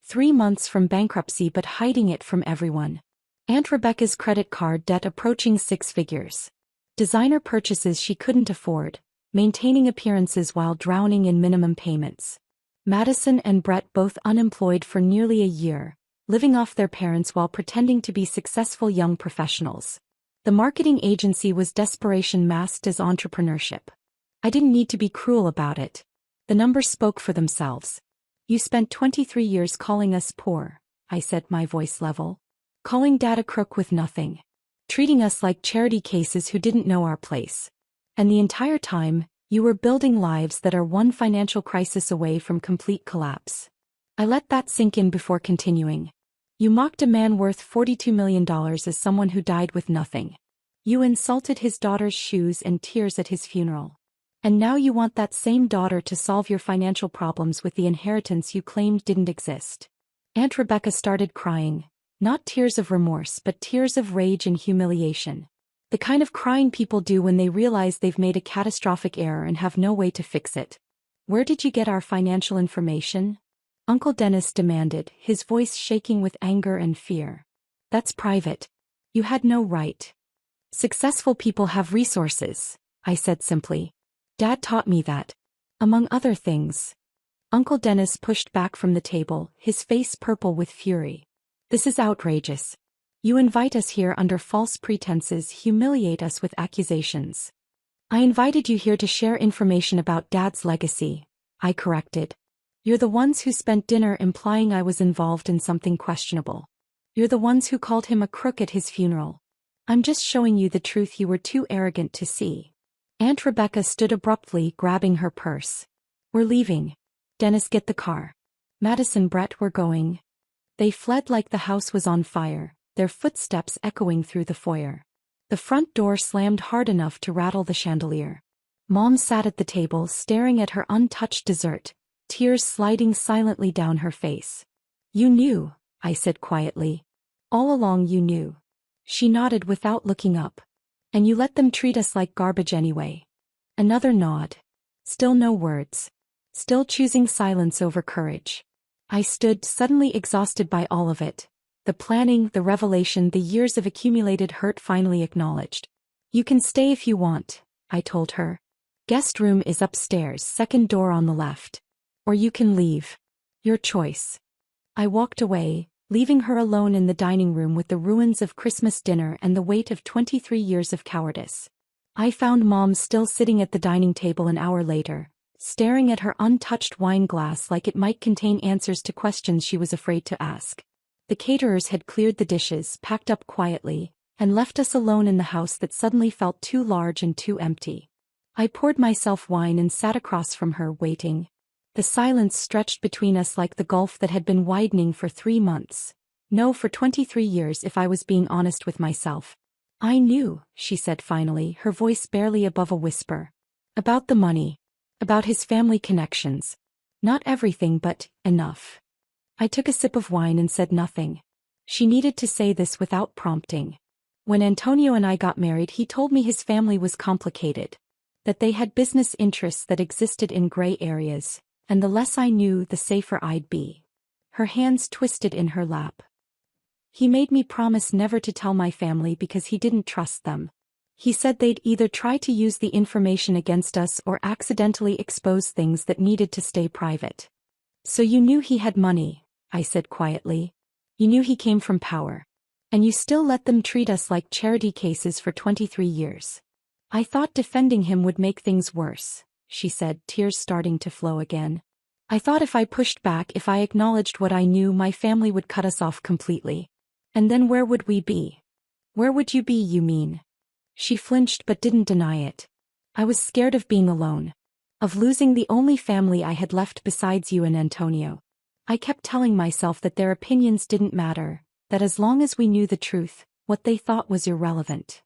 3 months from bankruptcy but hiding it from everyone. Aunt Rebecca's credit card debt approaching 6 figures. Designer purchases she couldn't afford, maintaining appearances while drowning in minimum payments. Madison and Brett both unemployed for nearly a year, living off their parents while pretending to be successful young professionals. The marketing agency was desperation masked as entrepreneurship. I didn't need to be cruel about it. The numbers spoke for themselves. You spent 23 years calling us poor, I said, my voice level. Calling Dad a crook with nothing. Treating us like charity cases who didn't know our place. And the entire time, you were building lives that are one financial crisis away from complete collapse. I let that sink in before continuing. You mocked a man worth $42 million as someone who died with nothing. You insulted his daughter's shoes and tears at his funeral. And now you want that same daughter to solve your financial problems with the inheritance you claimed didn't exist. Aunt Rebecca started crying, not tears of remorse but tears of rage and humiliation. The kind of crying people do when they realize they've made a catastrophic error and have no way to fix it. Where did you get our financial information? Uncle Dennis demanded, his voice shaking with anger and fear. That's private. You had no right. Successful people have resources, I said simply. Dad taught me that. Among other things. Uncle Dennis pushed back from the table, his face purple with fury. This is outrageous. You invite us here under false pretenses, humiliate us with accusations. I invited you here to share information about Dad's legacy, I corrected. You're the ones who spent dinner implying I was involved in something questionable. You're the ones who called him a crook at his funeral. I'm just showing you the truth you were too arrogant to see. Aunt Rebecca stood abruptly, grabbing her purse. We're leaving. Dennis, get the car. Madison, Brett, we're going. They fled like the house was on fire, their footsteps echoing through the foyer. The front door slammed hard enough to rattle the chandelier. Mom sat at the table staring at her untouched dessert, tears sliding silently down her face. You knew, I said quietly. All along you knew. She nodded without looking up. And you let them treat us like garbage anyway. Another nod. Still no words. Still choosing silence over courage. I stood, suddenly exhausted by all of it. The planning, the revelation, the years of accumulated hurt finally acknowledged. You can stay if you want, I told her. Guest room is upstairs, second door on the left. Or you can leave. Your choice. I walked away, leaving her alone in the dining room with the ruins of Christmas dinner and the weight of 23 years of cowardice. I found Mom still sitting at the dining table an hour later, staring at her untouched wine glass like it might contain answers to questions she was afraid to ask. The caterers had cleared the dishes, packed up quietly, and left us alone in the house that suddenly felt too large and too empty. I poured myself wine and sat across from her, waiting. The silence stretched between us like the gulf that had been widening for 3 months. No, for 23 years if I was being honest with myself. I knew, she said finally, her voice barely above a whisper. About the money. About his family connections. Not everything, but enough. I took a sip of wine and said nothing. She needed to say this without prompting. When Antonio and I got married, he told me his family was complicated. That they had business interests that existed in gray areas, and the less I knew, the safer I'd be. Her hands twisted in her lap. He made me promise never to tell my family because he didn't trust them. He said they'd either try to use the information against us or accidentally expose things that needed to stay private. So you knew he had money, I said quietly. You knew he came from power. And you still let them treat us like charity cases for 23 years. I thought defending him would make things worse, she said, tears starting to flow again. I thought if I pushed back, if I acknowledged what I knew, my family would cut us off completely. And then where would we be? Where would you be, you mean? She flinched but didn't deny it. I was scared of being alone. Of losing the only family I had left besides you and Antonio. I kept telling myself that their opinions didn't matter, that as long as we knew the truth, what they thought was irrelevant.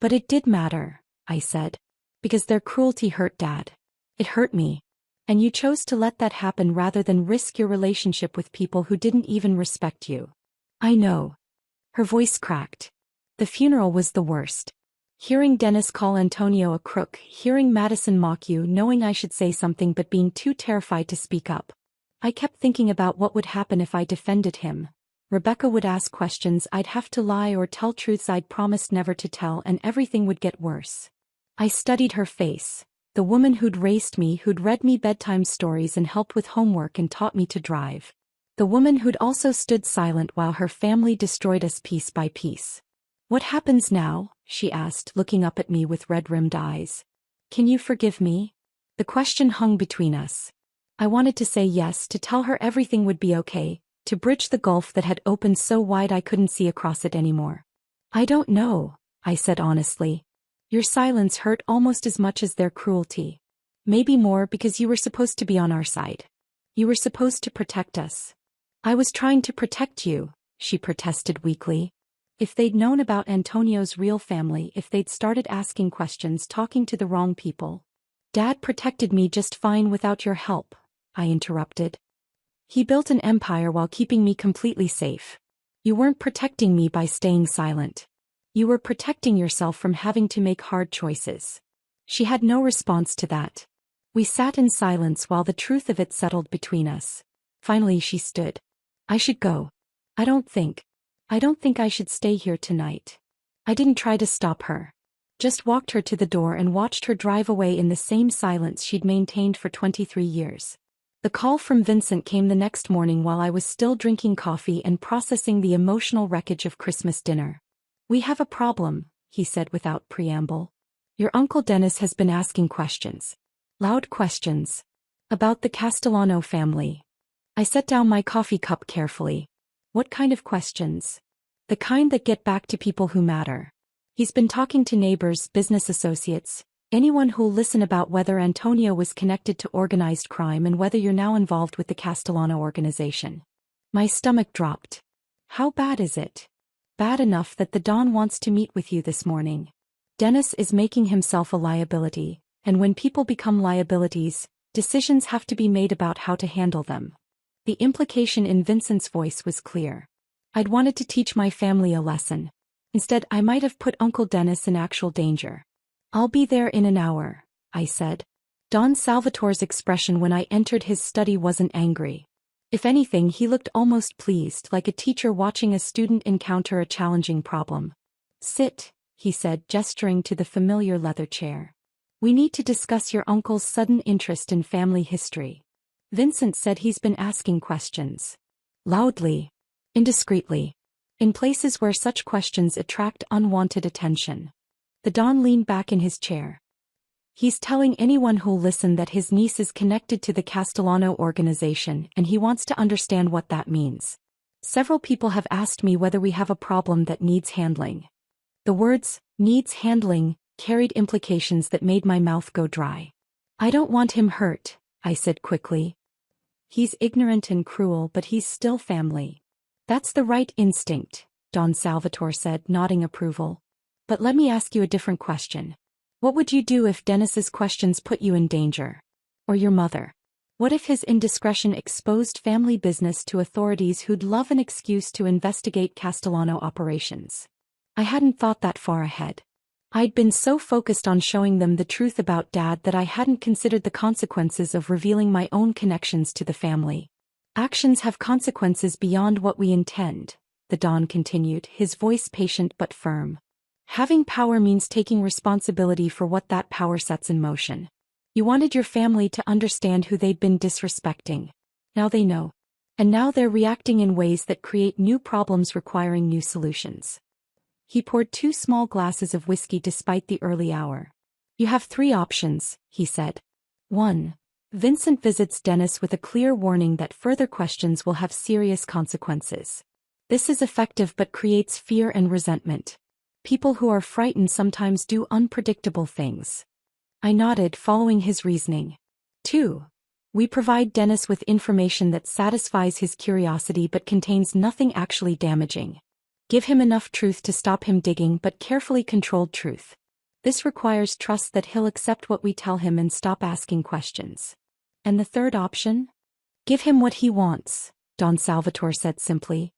But it did matter, I said. Because their cruelty hurt Dad. It hurt me. And you chose to let that happen rather than risk your relationship with people who didn't even respect you. I know. Her voice cracked. The funeral was the worst. Hearing Dennis call Antonio a crook, hearing Madison mock you, knowing I should say something but being too terrified to speak up. I kept thinking about what would happen if I defended him. Rebecca would ask questions, I'd have to lie or tell truths I'd promised never to tell, and everything would get worse. I studied her face. The woman who'd raised me, who'd read me bedtime stories and helped with homework and taught me to drive. The woman who'd also stood silent while her family destroyed us piece by piece. What happens now? She asked, looking up at me with red-rimmed eyes. Can you forgive me? The question hung between us. I wanted to say yes, to tell her everything would be okay, to bridge the gulf that had opened so wide I couldn't see across it anymore. I don't know, I said honestly. Your silence hurt almost as much as their cruelty. Maybe more because you were supposed to be on our side. You were supposed to protect us. I was trying to protect you, she protested weakly. If they'd known about Antonio's real family, if they'd started asking questions, talking to the wrong people. Dad protected me just fine without your help, I interrupted. He built an empire while keeping me completely safe. You weren't protecting me by staying silent. You were protecting yourself from having to make hard choices. She had no response to that. We sat in silence while the truth of it settled between us. Finally she stood. I should go. I don't think I should stay here tonight. I didn't try to stop her. Just walked her to the door and watched her drive away in the same silence she'd maintained for 23 years. The call from Vincent came the next morning while I was still drinking coffee and processing the emotional wreckage of Christmas dinner. We have a problem, he said without preamble. Your Uncle Dennis has been asking questions. Loud questions. About the Castellano family. I set down my coffee cup carefully. What kind of questions? The kind that get back to people who matter. He's been talking to neighbors, business associates, anyone who'll listen about whether Antonio was connected to organized crime and whether you're now involved with the Castellano organization. My stomach dropped. How bad is it? Bad enough that the Don wants to meet with you this morning. Dennis is making himself a liability, and when people become liabilities, decisions have to be made about how to handle them. The implication in Vincent's voice was clear. I'd wanted to teach my family a lesson. Instead, I might have put Uncle Dennis in actual danger. I'll be there in an hour, I said. Don Salvatore's expression when I entered his study wasn't angry. If anything, he looked almost pleased, like a teacher watching a student encounter a challenging problem. Sit, he said, gesturing to the familiar leather chair. We need to discuss your uncle's sudden interest in family history. Vincent said he's been asking questions. Loudly. Indiscreetly. In places where such questions attract unwanted attention. The Don leaned back in his chair. He's telling anyone who'll listen that his niece is connected to the Castellano organization and he wants to understand what that means. Several people have asked me whether we have a problem that needs handling. The words, needs handling, carried implications that made my mouth go dry. I don't want him hurt, I said quickly. He's ignorant and cruel, but he's still family. That's the right instinct, Don Salvatore said, nodding approval. But let me ask you a different question. What would you do if Dennis's questions put you in danger? Or your mother? What if his indiscretion exposed family business to authorities who'd love an excuse to investigate Castellano operations? I hadn't thought that far ahead. I'd been so focused on showing them the truth about Dad that I hadn't considered the consequences of revealing my own connections to the family. Actions have consequences beyond what we intend, the Don continued, his voice patient but firm. Having power means taking responsibility for what that power sets in motion. You wanted your family to understand who they'd been disrespecting. Now they know. And now they're reacting in ways that create new problems requiring new solutions. He poured 2 small glasses of whiskey despite the early hour. You have 3 options, he said. 1. Vincent visits Dennis with a clear warning that further questions will have serious consequences. This is effective but creates fear and resentment. People who are frightened sometimes do unpredictable things. I nodded, following his reasoning. 2. We provide Dennis with information that satisfies his curiosity but contains nothing actually damaging. Give him enough truth to stop him digging, but carefully controlled truth. This requires trust that he'll accept what we tell him and stop asking questions. And the 3rd option? Give him what he wants, Don Salvatore said simply.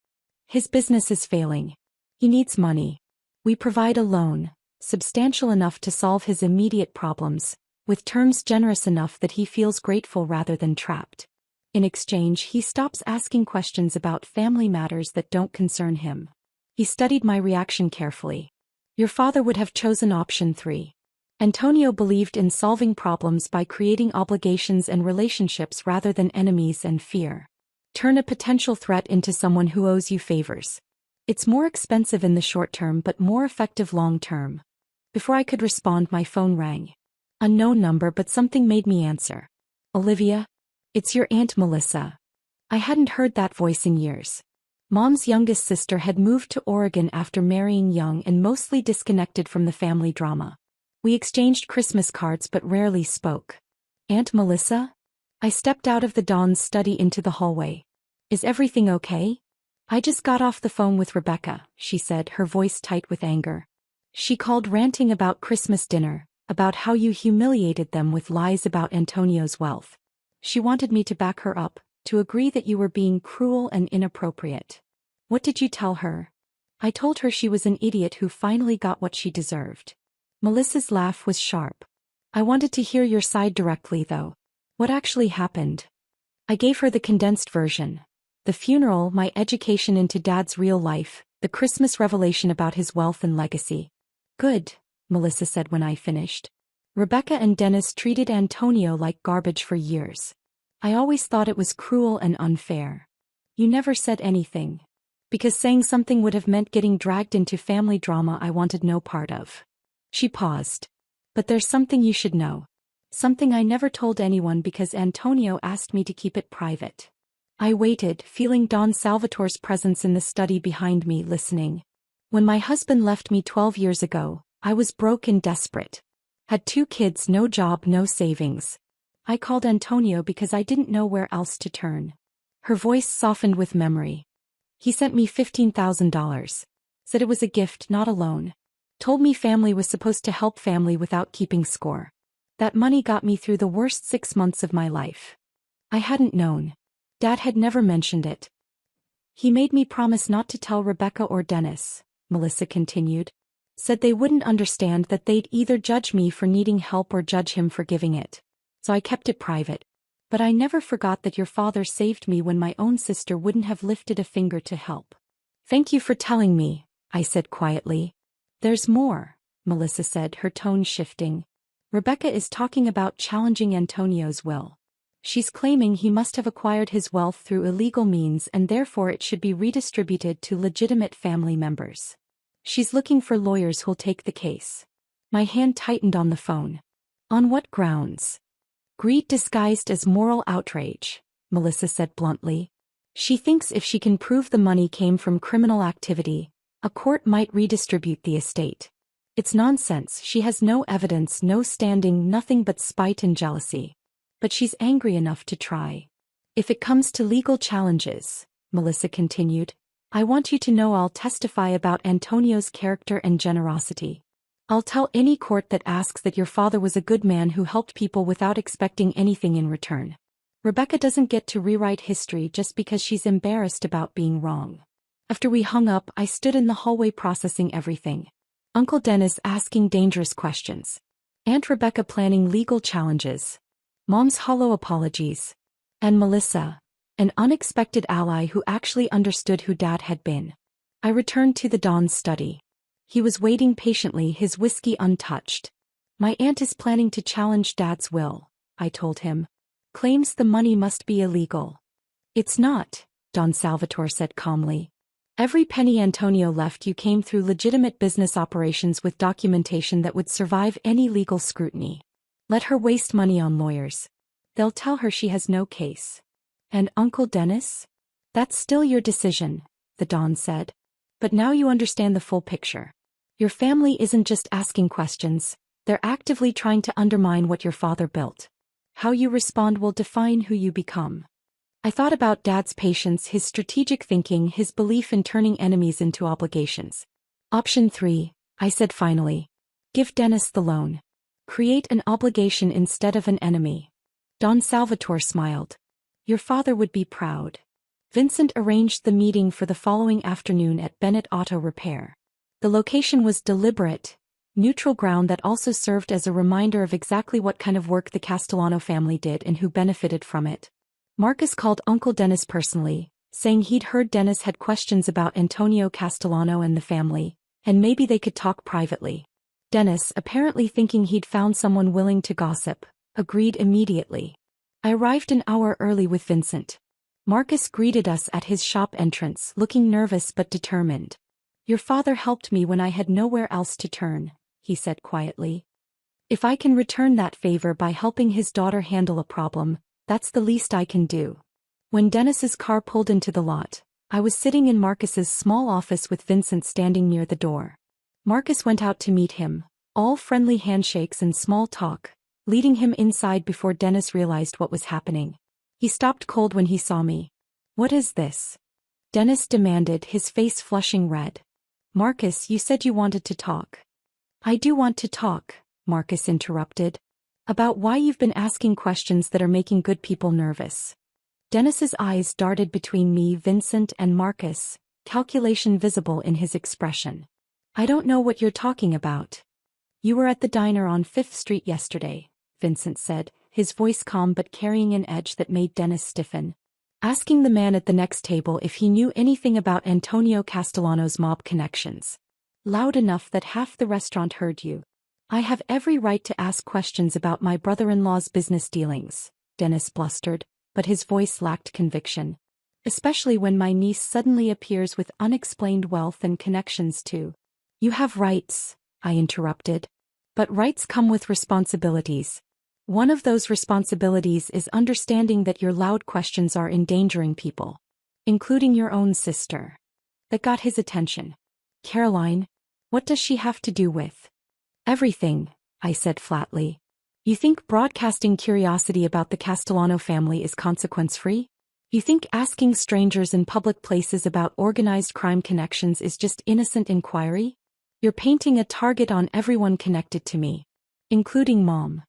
His business is failing. He needs money. We provide a loan, substantial enough to solve his immediate problems, with terms generous enough that he feels grateful rather than trapped. In exchange, he stops asking questions about family matters that don't concern him. He studied my reaction carefully. Your father would have chosen option 3. Antonio believed in solving problems by creating obligations and relationships rather than enemies and fear. Turn a potential threat into someone who owes you favors. It's more expensive in the short term but more effective long term. Before I could respond, my phone rang. Unknown number, but something made me answer. Olivia? It's your Aunt Melissa. I hadn't heard that voice in years. Mom's youngest sister had moved to Oregon after marrying young and mostly disconnected from the family drama. We exchanged Christmas cards but rarely spoke. Aunt Melissa? I stepped out of the Don's study into the hallway. Is everything okay? I just got off the phone with Rebecca, she said, her voice tight with anger. She called ranting about Christmas dinner, about how you humiliated them with lies about Antonio's wealth. She wanted me to back her up, to agree that you were being cruel and inappropriate. What did you tell her? I told her she was an idiot who finally got what she deserved. Melissa's laugh was sharp. I wanted to hear your side directly, though. What actually happened? I gave her the condensed version. The funeral, my education into Dad's real life, the Christmas revelation about his wealth and legacy. Good, Melissa said when I finished. Rebecca and Dennis treated Antonio like garbage for years. I always thought it was cruel and unfair. You never said anything. Because saying something would have meant getting dragged into family drama I wanted no part of. She paused. But there's something you should know. Something I never told anyone because Antonio asked me to keep it private. I waited, feeling Don Salvatore's presence in the study behind me, listening. When my husband left me 12 years ago, I was broke and desperate. Had 2 kids, no job, no savings. I called Antonio because I didn't know where else to turn. Her voice softened with memory. He sent me $15,000. Said it was a gift, not a loan. Told me family was supposed to help family without keeping score. That money got me through the worst 6 months of my life. I hadn't known. Dad had never mentioned it. He made me promise not to tell Rebecca or Dennis, Melissa continued. Said they wouldn't understand, that they'd either judge me for needing help or judge him for giving it. So I kept it private. But I never forgot that your father saved me when my own sister wouldn't have lifted a finger to help. Thank you for telling me, I said quietly. There's more, Melissa said, her tone shifting. Rebecca is talking about challenging Antonio's will. She's claiming he must have acquired his wealth through illegal means and therefore it should be redistributed to legitimate family members. She's looking for lawyers who'll take the case. My hand tightened on the phone. On what grounds? Greed disguised as moral outrage, Melissa said bluntly. She thinks if she can prove the money came from criminal activity, a court might redistribute the estate. It's nonsense. She has no evidence, no standing, nothing but spite and jealousy. But she's angry enough to try. If it comes to legal challenges, Melissa continued, I want you to know I'll testify about Antonio's character and generosity. I'll tell any court that asks that your father was a good man who helped people without expecting anything in return. Rebecca doesn't get to rewrite history just because she's embarrassed about being wrong. After we hung up, I stood in the hallway processing everything. Uncle Dennis asking dangerous questions. Aunt Rebecca planning legal challenges. Mom's hollow apologies. And Melissa, an unexpected ally who actually understood who Dad had been. I returned to the Don's study. He was waiting patiently, his whiskey untouched. My aunt is planning to challenge Dad's will, I told him. Claims the money must be illegal. It's not, Don Salvatore said calmly. Every penny Antonio left you came through legitimate business operations with documentation that would survive any legal scrutiny. Let her waste money on lawyers. They'll tell her she has no case. And Uncle Dennis? That's still your decision, the Don said. But now you understand the full picture. Your family isn't just asking questions, they're actively trying to undermine what your father built. How you respond will define who you become. I thought about Dad's patience, his strategic thinking, his belief in turning enemies into obligations. Option 3, I said finally. Give Dennis the loan. Create an obligation instead of an enemy. Don Salvatore smiled. Your father would be proud. Vincent arranged the meeting for the following afternoon at Bennett Auto Repair. The location was deliberate, neutral ground that also served as a reminder of exactly what kind of work the Castellano family did and who benefited from it. Marcus called Uncle Dennis personally, saying he'd heard Dennis had questions about Antonio Castellano and the family, and maybe they could talk privately. Dennis, apparently thinking he'd found someone willing to gossip, agreed immediately. I arrived an hour early with Vincent. Marcus greeted us at his shop entrance, looking nervous but determined. Your father helped me when I had nowhere else to turn, he said quietly. If I can return that favor by helping his daughter handle a problem, that's the least I can do. When Dennis's car pulled into the lot, I was sitting in Marcus's small office with Vincent standing near the door. Marcus went out to meet him, all friendly handshakes and small talk, leading him inside before Dennis realized what was happening. He stopped cold when he saw me. What is this? Dennis demanded, his face flushing red. Marcus, you said you wanted to talk. I do want to talk, Marcus interrupted. About why you've been asking questions that are making good people nervous. Dennis's eyes darted between me, Vincent, and Marcus, calculation visible in his expression. I don't know what you're talking about. You were at the diner on 5th Street yesterday, Vincent said, his voice calm but carrying an edge that made Dennis stiffen. Asking the man at the next table if he knew anything about Antonio Castellano's mob connections. Loud enough that half the restaurant heard you. I have every right to ask questions about my brother-in-law's business dealings, Dennis blustered, but his voice lacked conviction. Especially when my niece suddenly appears with unexplained wealth and connections too. You have rights, I interrupted. But rights come with responsibilities. One of those responsibilities is understanding that your loud questions are endangering people. Including your own sister. That got his attention. Caroline, what does she have to do with? Everything, I said flatly. You think broadcasting curiosity about the Castellano family is consequence-free? You think asking strangers in public places about organized crime connections is just innocent inquiry? You're painting a target on everyone connected to me. Including Mom.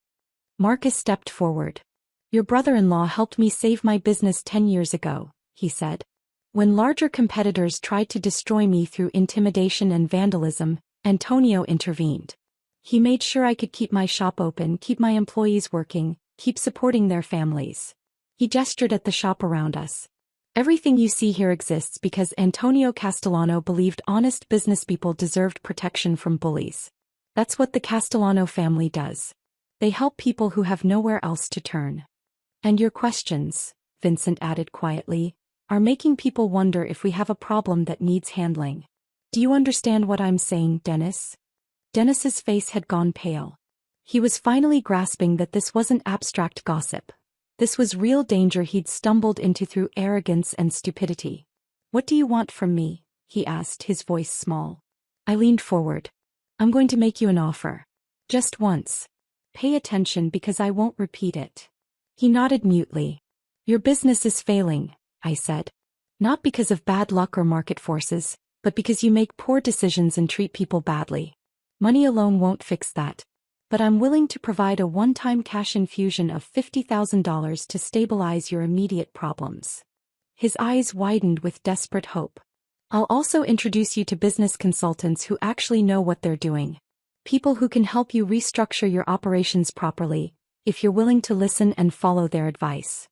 Marcus stepped forward. Your brother-in-law helped me save my business 10 years ago, he said. When larger competitors tried to destroy me through intimidation and vandalism, Antonio intervened. He made sure I could keep my shop open, keep my employees working, keep supporting their families. He gestured at the shop around us. Everything you see here exists because Antonio Castellano believed honest businesspeople deserved protection from bullies. That's what the Castellano family does. They help people who have nowhere else to turn. And your questions, Vincent added quietly, are making people wonder if we have a problem that needs handling. Do you understand what I'm saying, Dennis? Dennis's face had gone pale. He was finally grasping that this wasn't abstract gossip. This was real danger he'd stumbled into through arrogance and stupidity. What do you want from me? He asked, his voice small. I leaned forward. I'm going to make you an offer. Just once. Pay attention because I won't repeat it. He nodded mutely. Your business is failing, I said. Not because of bad luck or market forces, but because you make poor decisions and treat people badly. Money alone won't fix that. But I'm willing to provide a one-time cash infusion of $50,000 to stabilize your immediate problems. His eyes widened with desperate hope. I'll also introduce you to business consultants who actually know what they're doing. People who can help you restructure your operations properly, if you're willing to listen and follow their advice.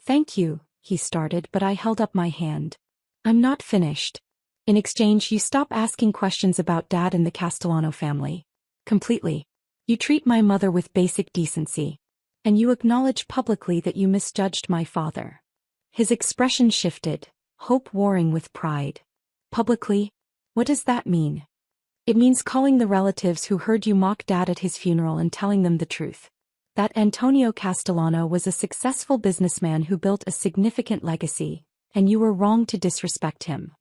Thank you, he started, but I held up my hand. I'm not finished. In exchange, you stop asking questions about Dad and the Castellano family. Completely. You treat my mother with basic decency. And you acknowledge publicly that you misjudged my father. His expression shifted, hope warring with pride. Publicly? What does that mean? It means calling the relatives who heard you mock Dad at his funeral and telling them the truth. That Antonio Castellano was a successful businessman who built a significant legacy, and you were wrong to disrespect him.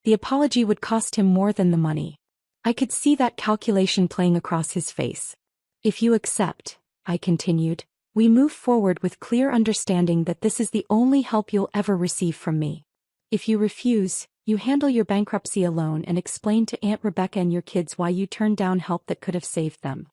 The apology would cost him more than the money. I could see that calculation playing across his face. If you accept, I continued, we move forward with clear understanding that this is the only help you'll ever receive from me. If you refuse, you handle your bankruptcy alone and explain to Aunt Rebecca and your kids why you turned down help that could have saved them.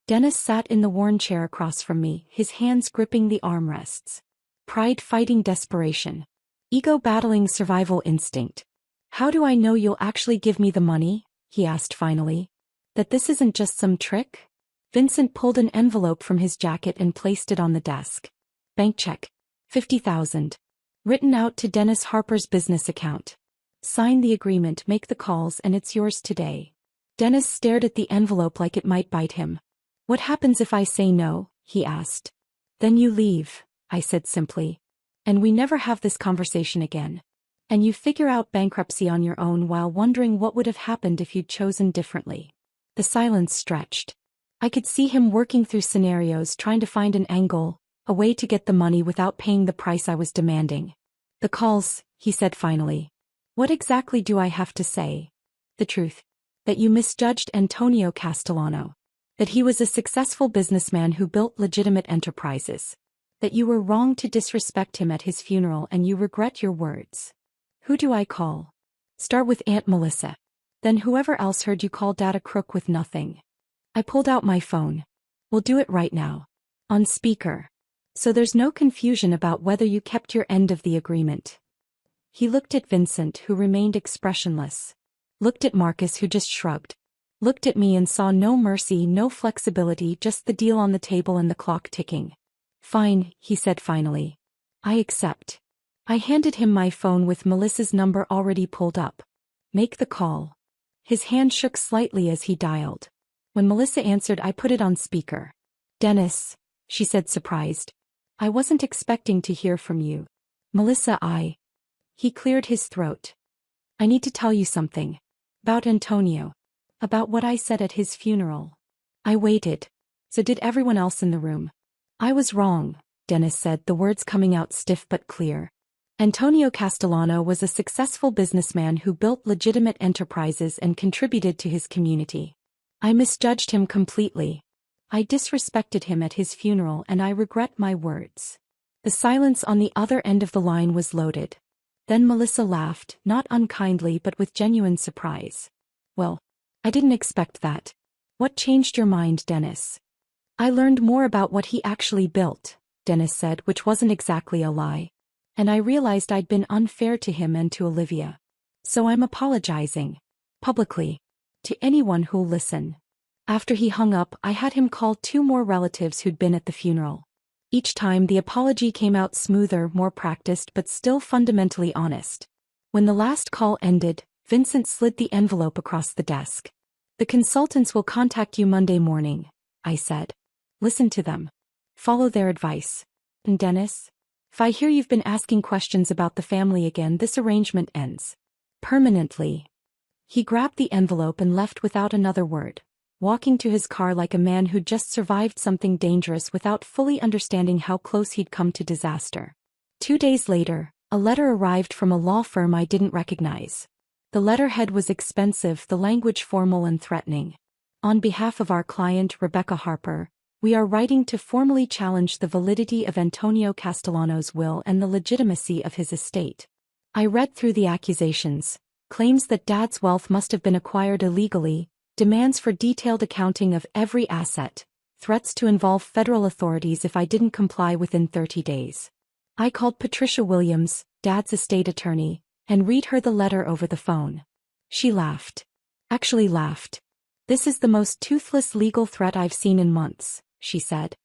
Dennis sat in the worn chair across from me, his hands gripping the armrests. Pride fighting desperation. Ego battling survival instinct. How do I know you'll actually give me the money? He asked finally. That this isn't just some trick? Vincent pulled an envelope from his jacket and placed it on the desk. Bank check. $50,000. Written out to Dennis Harper's business account. Sign the agreement, make the calls, and it's yours today. Dennis stared at the envelope like it might bite him. What happens if I say no? He asked. Then you leave, I said simply. And we never have this conversation again. And you figure out bankruptcy on your own while wondering what would have happened if you'd chosen differently. The silence stretched. I could see him working through scenarios, trying to find an angle, a way to get the money without paying the price I was demanding. The calls, he said finally. What exactly do I have to say? The truth. That you misjudged Antonio Castellano. That he was a successful businessman who built legitimate enterprises. That you were wrong to disrespect him at his funeral and you regret your words. Who do I call? Start with Aunt Melissa. Then whoever else heard you call Dad a crook with nothing. I pulled out my phone. We'll do it right now. On speaker. So there's no confusion about whether you kept your end of the agreement. He looked at Vincent, who remained expressionless. Looked at Marcus, who just shrugged. Looked at me and saw no mercy, no flexibility, just the deal on the table and the clock ticking. Fine, he said finally. I accept. I handed him my phone with Melissa's number already pulled up. Make the call. His hand shook slightly as he dialed. When Melissa answered, I put it on speaker. Dennis, she said surprised. I wasn't expecting to hear from you. Melissa, He cleared his throat. I need to tell you something. About Antonio. About what I said at his funeral. I waited. So did everyone else in the room. I was wrong, Dennis said, the words coming out stiff but clear. Antonio Castellano was a successful businessman who built legitimate enterprises and contributed to his community. I misjudged him completely. I disrespected him at his funeral and I regret my words. The silence on the other end of the line was loaded. Then Melissa laughed, not unkindly but with genuine surprise. Well, I didn't expect that. What changed your mind, Dennis? I learned more about what he actually built, Dennis said, which wasn't exactly a lie. And I realized I'd been unfair to him and to Olivia. So I'm apologizing. Publicly. To anyone who'll listen. After he hung up, I had him call 2 more relatives who'd been at the funeral. Each time the apology came out smoother, more practiced but still fundamentally honest. When the last call ended, Vincent slid the envelope across the desk. "The consultants will contact you Monday morning," I said. "Listen to them. Follow their advice. And Dennis? If I hear you've been asking questions about the family again, this arrangement ends. Permanently." He grabbed the envelope and left without another word, walking to his car like a man who'd just survived something dangerous without fully understanding how close he'd come to disaster. 2 days later, a letter arrived from a law firm I didn't recognize. The letterhead was expensive, the language formal and threatening. "On behalf of our client Rebecca Harper, we are writing to formally challenge the validity of Antonio Castellano's will and the legitimacy of his estate." I read through the accusations, claims that Dad's wealth must have been acquired illegally, demands for detailed accounting of every asset, threats to involve federal authorities if I didn't comply within 30 days. I called Patricia Williams, Dad's estate attorney, and read her the letter over the phone. She laughed. Actually laughed. "This is the most toothless legal threat I've seen in months," she said.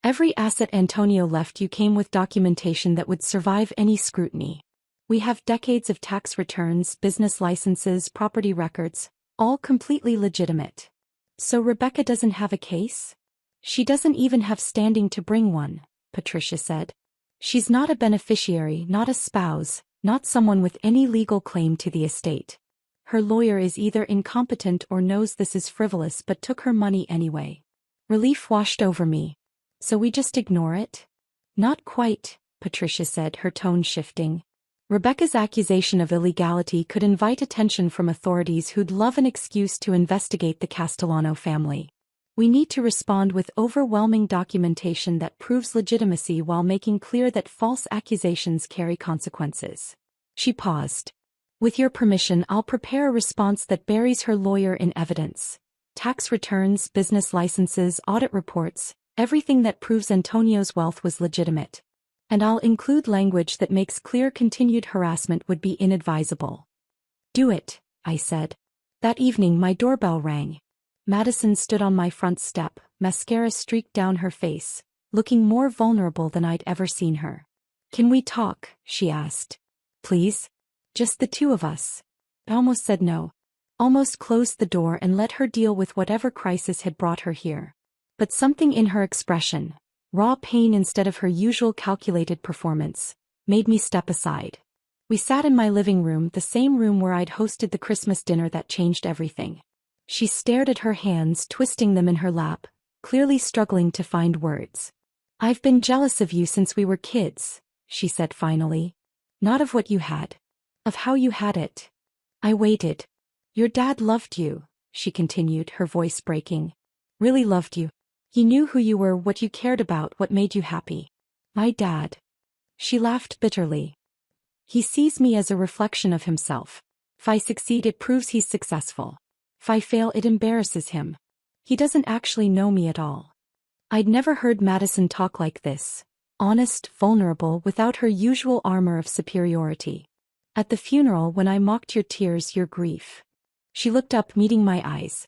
"Every asset Antonio left you came with documentation that would survive any scrutiny. We have decades of tax returns, business licenses, property records, all completely legitimate. So Rebecca doesn't have a case? She doesn't even have standing to bring one," Patricia said. "She's not a beneficiary, not a spouse, not someone with any legal claim to the estate. Her lawyer is either incompetent or knows this is frivolous but took her money anyway." Relief washed over me. "So we just ignore it?" "Not quite," Patricia said, her tone shifting. "Rebecca's accusation of illegality could invite attention from authorities who'd love an excuse to investigate the Castellano family. We need to respond with overwhelming documentation that proves legitimacy while making clear that false accusations carry consequences." She paused. "With your permission, I'll prepare a response that buries her lawyer in evidence. Tax returns, business licenses, audit reports, everything that proves Antonio's wealth was legitimate. And I'll include language that makes clear continued harassment would be inadvisable." "Do it," I said. That evening my doorbell rang. Madison stood on my front step, mascara streaked down her face, looking more vulnerable than I'd ever seen her. "Can we talk?" she asked. "Please? Just the two of us." I almost said no. Almost closed the door and let her deal with whatever crisis had brought her here. But something in her expression, raw pain instead of her usual calculated performance, made me step aside. We sat in my living room, the same room where I'd hosted the Christmas dinner that changed everything. She stared at her hands, twisting them in her lap, clearly struggling to find words. "I've been jealous of you since we were kids," she said finally. "Not of what you had. Of how you had it." I waited. "Your dad loved you," she continued, her voice breaking. "Really loved you. He knew who you were, what you cared about, what made you happy." "My dad." She laughed bitterly. "He sees me as a reflection of himself. If I succeed, it proves he's successful. If I fail, it embarrasses him. He doesn't actually know me at all." I'd never heard Madison talk like this, honest, vulnerable, without her usual armor of superiority. "At the funeral, when I mocked your tears, your grief." She looked up, meeting my eyes.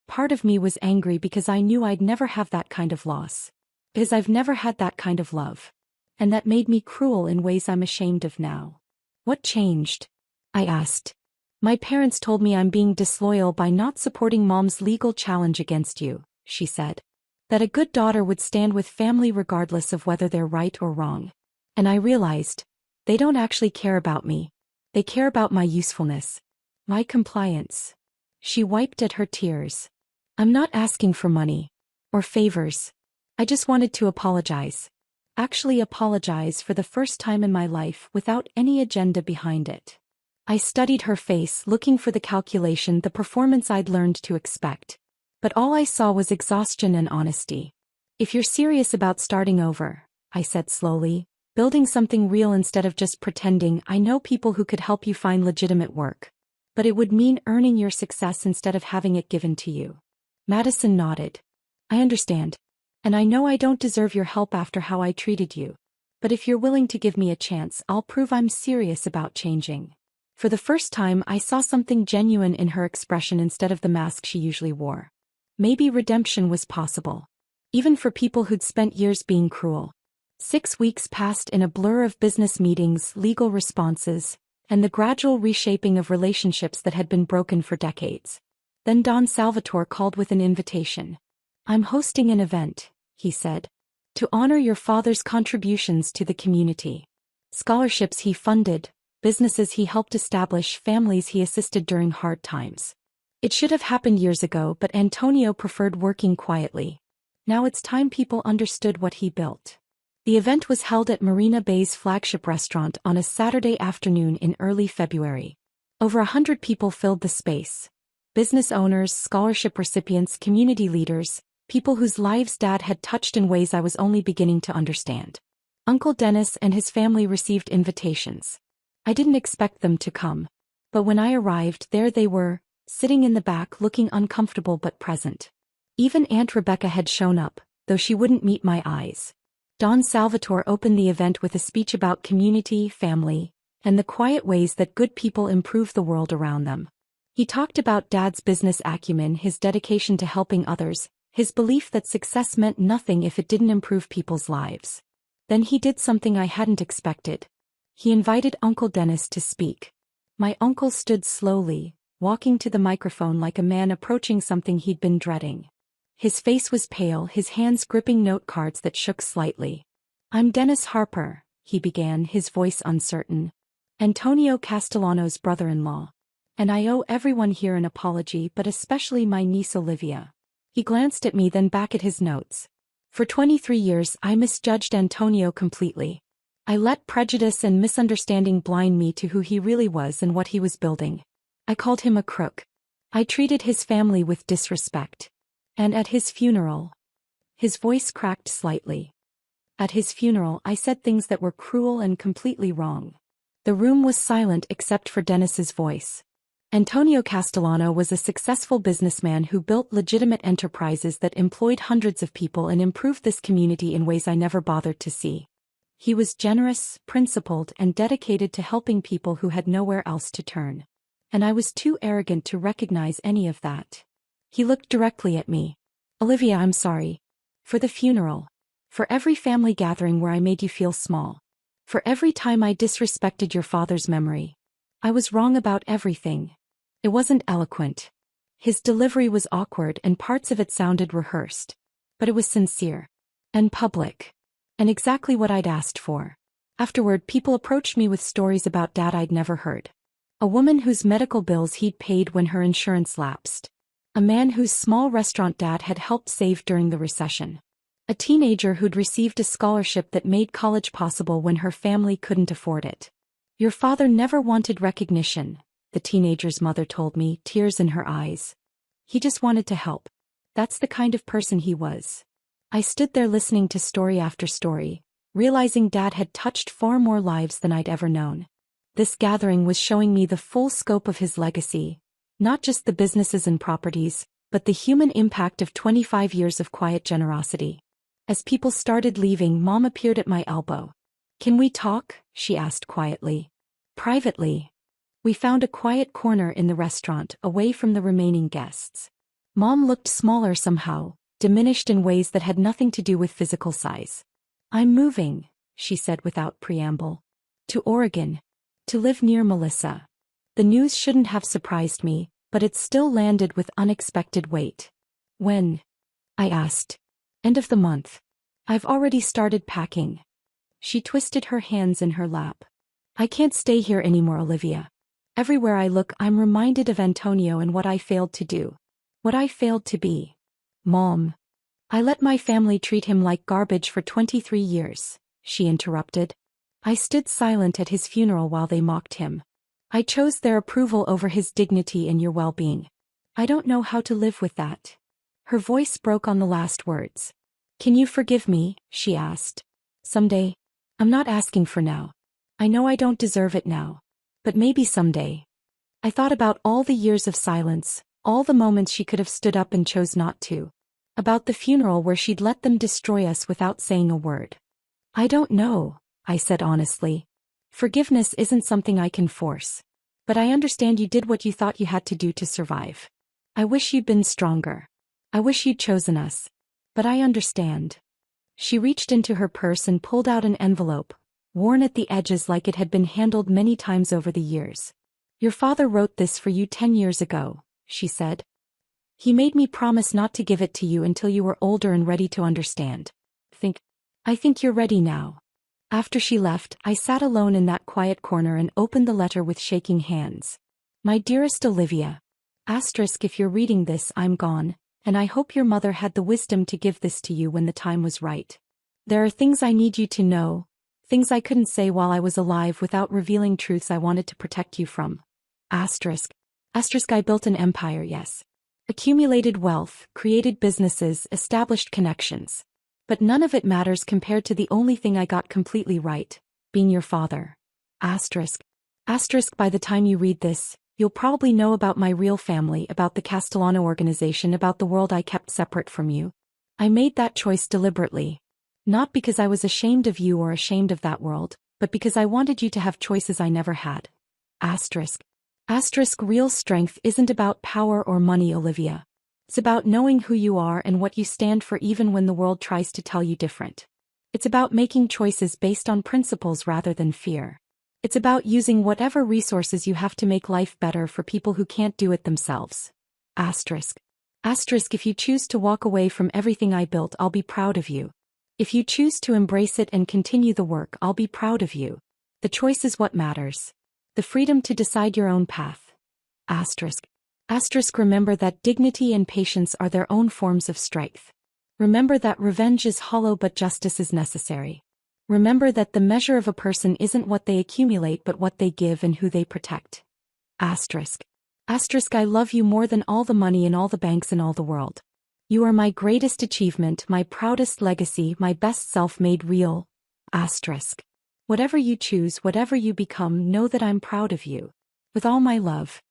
Part of me was angry because I knew I'd never have that kind of loss. Because I've never had that kind of love. And that made me cruel in ways I'm ashamed of now. "What changed?" I asked. "My parents told me I'm being disloyal by not supporting Mom's legal challenge against you," she said. "That a good daughter would stand with family regardless of whether they're right or wrong. And I realized, they don't actually care about me. They care about my usefulness. My compliance." She wiped at her tears. "I'm not asking for money. Or favors. I just wanted to apologize. Actually apologize for the first time in my life without any agenda behind it." I studied her face, looking for the calculation, the performance I'd learned to expect. But all I saw was exhaustion and honesty. "If you're serious about starting over," I said slowly, "building something real instead of just pretending, I know people who could help you find legitimate work. But it would mean earning your success instead of having it given to you." Madison nodded. "I understand. And I know I don't deserve your help after how I treated you. But if you're willing to give me a chance, I'll prove I'm serious about changing." For the first time, I saw something genuine in her expression instead of the mask she usually wore. Maybe redemption was possible. Even for people who'd spent years being cruel. 6 weeks passed in a blur of business meetings, legal responses, and the gradual reshaping of relationships that had been broken for decades. Then Don Salvatore called with an invitation. "I'm hosting an event," he said, "to honor your father's contributions to the community. Scholarships he funded, businesses he helped establish, families he assisted during hard times. It should have happened years ago, but Antonio preferred working quietly. Now it's time people understood what he built." The event was held at Marina Bay's flagship restaurant on a Saturday afternoon in early February. Over 100 people filled the space. Business owners, scholarship recipients, community leaders, people whose lives Dad had touched in ways I was only beginning to understand. Uncle Dennis and his family received invitations. I didn't expect them to come. But when I arrived, there they were, sitting in the back looking uncomfortable but present. Even Aunt Rebecca had shown up, though she wouldn't meet my eyes. Don Salvatore opened the event with a speech about community, family, and the quiet ways that good people improve the world around them. He talked about Dad's business acumen, his dedication to helping others, his belief that success meant nothing if it didn't improve people's lives. Then he did something I hadn't expected. He invited Uncle Dennis to speak. My uncle stood slowly, walking to the microphone like a man approaching something he'd been dreading. His face was pale, his hands gripping note cards that shook slightly. "I'm Dennis Harper," he began, his voice uncertain. "Antonio Castellano's brother-in-law. And I owe everyone here an apology, but especially my niece Olivia." He glanced at me, then back at his notes. "For 23 years I misjudged Antonio completely. I let prejudice and misunderstanding blind me to who he really was and what he was building. I called him a crook. I treated his family with disrespect. And at his funeral..." His voice cracked slightly. "At his funeral I said things that were cruel and completely wrong." The room was silent except for Dennis's voice. Antonio Castellano was a successful businessman who built legitimate enterprises that employed hundreds of people and improved this community in ways I never bothered to see. He was generous, principled, and dedicated to helping people who had nowhere else to turn. And I was too arrogant to recognize any of that. He looked directly at me. "Olivia, I'm sorry. For the funeral. For every family gathering where I made you feel small. For every time I disrespected your father's memory. I was wrong about everything." It wasn't eloquent. His delivery was awkward and parts of it sounded rehearsed. But it was sincere. And public. And exactly what I'd asked for. Afterward, people approached me with stories about Dad I'd never heard. A woman whose medical bills he'd paid when her insurance lapsed. A man whose small restaurant Dad had helped save during the recession. A teenager who'd received a scholarship that made college possible when her family couldn't afford it. "Your father never wanted recognition," the teenager's mother told me, tears in her eyes. "He just wanted to help. That's the kind of person he was." I stood there listening to story after story, realizing Dad had touched far more lives than I'd ever known. This gathering was showing me the full scope of his legacy. Not just the businesses and properties, but the human impact of 25 years of quiet generosity. As people started leaving, Mom appeared at my elbow. "Can we talk?" she asked quietly. "Privately." We found a quiet corner in the restaurant, away from the remaining guests. Mom looked smaller somehow, diminished in ways that had nothing to do with physical size. "I'm moving," she said without preamble. "To Oregon. To live near Melissa." The news shouldn't have surprised me, but it still landed with unexpected weight. "When?" I asked. "End of the month. I've already started packing." She twisted her hands in her lap. "I can't stay here anymore, Olivia. Everywhere I look, I'm reminded of Antonio and what I failed to do. What I failed to be. Mom. I let my family treat him like garbage for 23 years, she interrupted. I stood silent at his funeral while they mocked him. I chose their approval over his dignity and your well-being. I don't know how to live with that." Her voice broke on the last words. "Can you forgive me?" she asked. "Someday. I'm not asking for now. I know I don't deserve it now. But maybe someday." I thought about all the years of silence, all the moments she could have stood up and chose not to. About the funeral where she'd let them destroy us without saying a word. "I don't know," I said honestly. "Forgiveness isn't something I can force. But I understand you did what you thought you had to do to survive. I wish you'd been stronger. I wish you'd chosen us. But I understand." She reached into her purse and pulled out an envelope, worn at the edges like it had been handled many times over the years. Your father wrote this for you 10 years ago, she said. He made me promise not to give it to you until you were older and ready to understand. I think you're ready now. After she left, I sat alone in that quiet corner and opened the letter with shaking hands. My dearest Olivia. If you're reading this, I'm gone, and I hope your mother had the wisdom to give this to you when the time was right. There are things I need you to know, things I couldn't say while I was alive without revealing truths I wanted to protect you from. I built an empire, yes. Accumulated wealth, created businesses, established connections. But none of it matters compared to the only thing I got completely right, being your father. By the time you read this, you'll probably know about my real family, about the Castellano organization, about the world I kept separate from you. I made that choice deliberately. Not because I was ashamed of you or ashamed of that world, but because I wanted you to have choices I never had. Real strength isn't about power or money, Olivia. It's about knowing who you are and what you stand for even when the world tries to tell you different. It's about making choices based on principles rather than fear. It's about using whatever resources you have to make life better for people who can't do it themselves. If you choose to walk away from everything I built, I'll be proud of you. If you choose to embrace it and continue the work, I'll be proud of you. The choice is what matters. The freedom to decide your own path. Remember that dignity and patience are their own forms of strength. Remember that revenge is hollow but justice is necessary. Remember that the measure of a person isn't what they accumulate but what they give and who they protect. I love you more than all the money in all the banks in all the world. You are my greatest achievement, my proudest legacy, my best self made real. Whatever you choose, whatever you become, know that I'm proud of you. With all my love.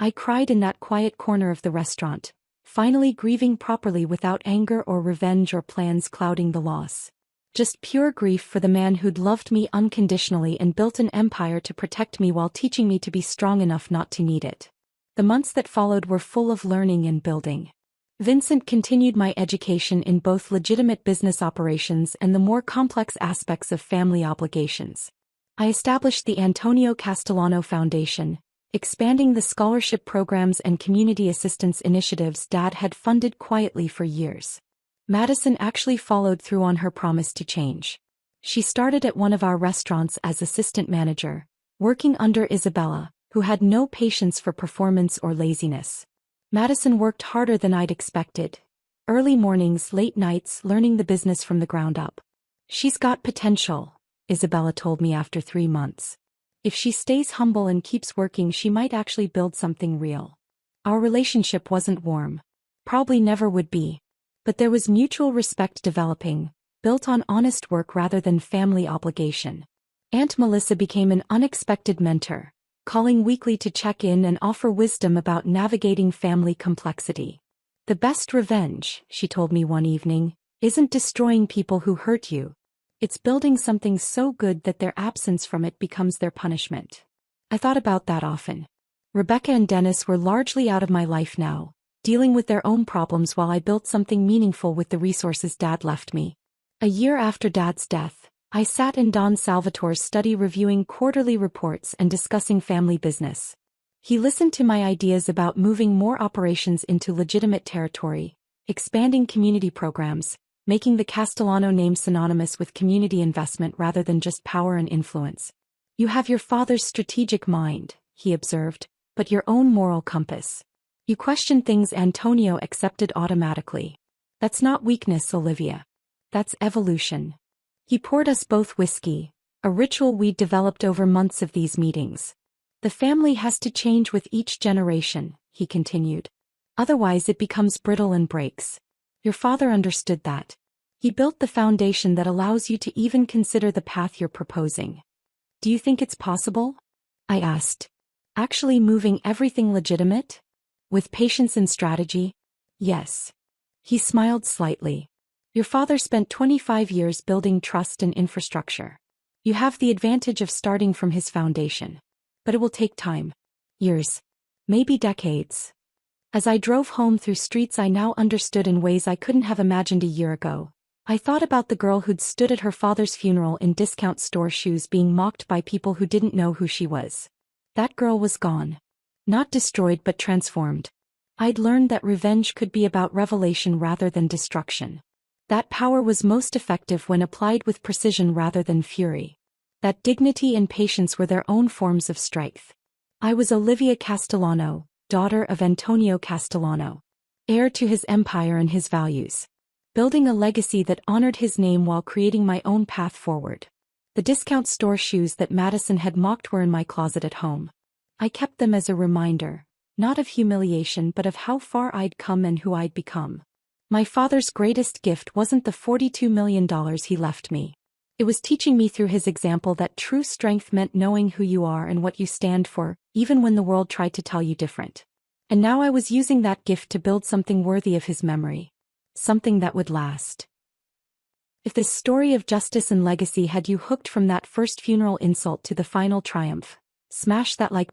I cried in that quiet corner of the restaurant, finally grieving properly without anger or revenge or plans clouding the loss. Just pure grief for the man who'd loved me unconditionally and built an empire to protect me while teaching me to be strong enough not to need it. The months that followed were full of learning and building. Vincent continued my education in both legitimate business operations and the more complex aspects of family obligations. I established the Antonio Castellano Foundation, expanding the scholarship programs and community assistance initiatives Dad had funded quietly for years. Madison actually followed through on her promise to change. She started at one of our restaurants as assistant manager, working under Isabella, who had no patience for performance or laziness. Madison worked harder than I'd expected. Early mornings, late nights, learning the business from the ground up. She's got potential, Isabella told me after 3 months. If she stays humble and keeps working, she might actually build something real. Our relationship wasn't warm. Probably never would be. But there was mutual respect developing, built on honest work rather than family obligation. Aunt Melissa became an unexpected mentor, calling weekly to check in and offer wisdom about navigating family complexity. The best revenge, she told me one evening, isn't destroying people who hurt you. It's building something so good that their absence from it becomes their punishment. I thought about that often. Rebecca and Dennis were largely out of my life now, dealing with their own problems while I built something meaningful with the resources Dad left me. A year after Dad's death, I sat in Don Salvatore's study reviewing quarterly reports and discussing family business. He listened to my ideas about moving more operations into legitimate territory, expanding community programs, making the Castellano name synonymous with community investment rather than just power and influence. You have your father's strategic mind, he observed, but your own moral compass. You question things Antonio accepted automatically. That's not weakness, Olivia. That's evolution. He poured us both whiskey, a ritual we'd developed over months of these meetings. The family has to change with each generation, he continued. Otherwise it becomes brittle and breaks. Your father understood that. He built the foundation that allows you to even consider the path you're proposing. Do you think it's possible? I asked. Actually moving everything legitimate? With patience and strategy? Yes. He smiled slightly. Your father spent 25 years building trust and infrastructure. You have the advantage of starting from his foundation. But it will take time. Years. Maybe decades. As I drove home through streets I now understood in ways I couldn't have imagined a year ago. I thought about the girl who'd stood at her father's funeral in discount store shoes being mocked by people who didn't know who she was. That girl was gone. Not destroyed but transformed. I'd learned that revenge could be about revelation rather than destruction. That power was most effective when applied with precision rather than fury. That dignity and patience were their own forms of strength. I was Olivia Castellano, daughter of Antonio Castellano. Heir to his empire and his values. Building a legacy that honored his name while creating my own path forward. The discount store shoes that Madison had mocked were in my closet at home. I kept them as a reminder, not of humiliation but of how far I'd come and who I'd become. My father's greatest gift wasn't the $42 million he left me. It was teaching me through his example that true strength meant knowing who you are and what you stand for, even when the world tried to tell you different. And now I was using that gift to build something worthy of his memory. Something that would last. If this story of justice and legacy had you hooked from that first funeral insult to the final triumph, smash that like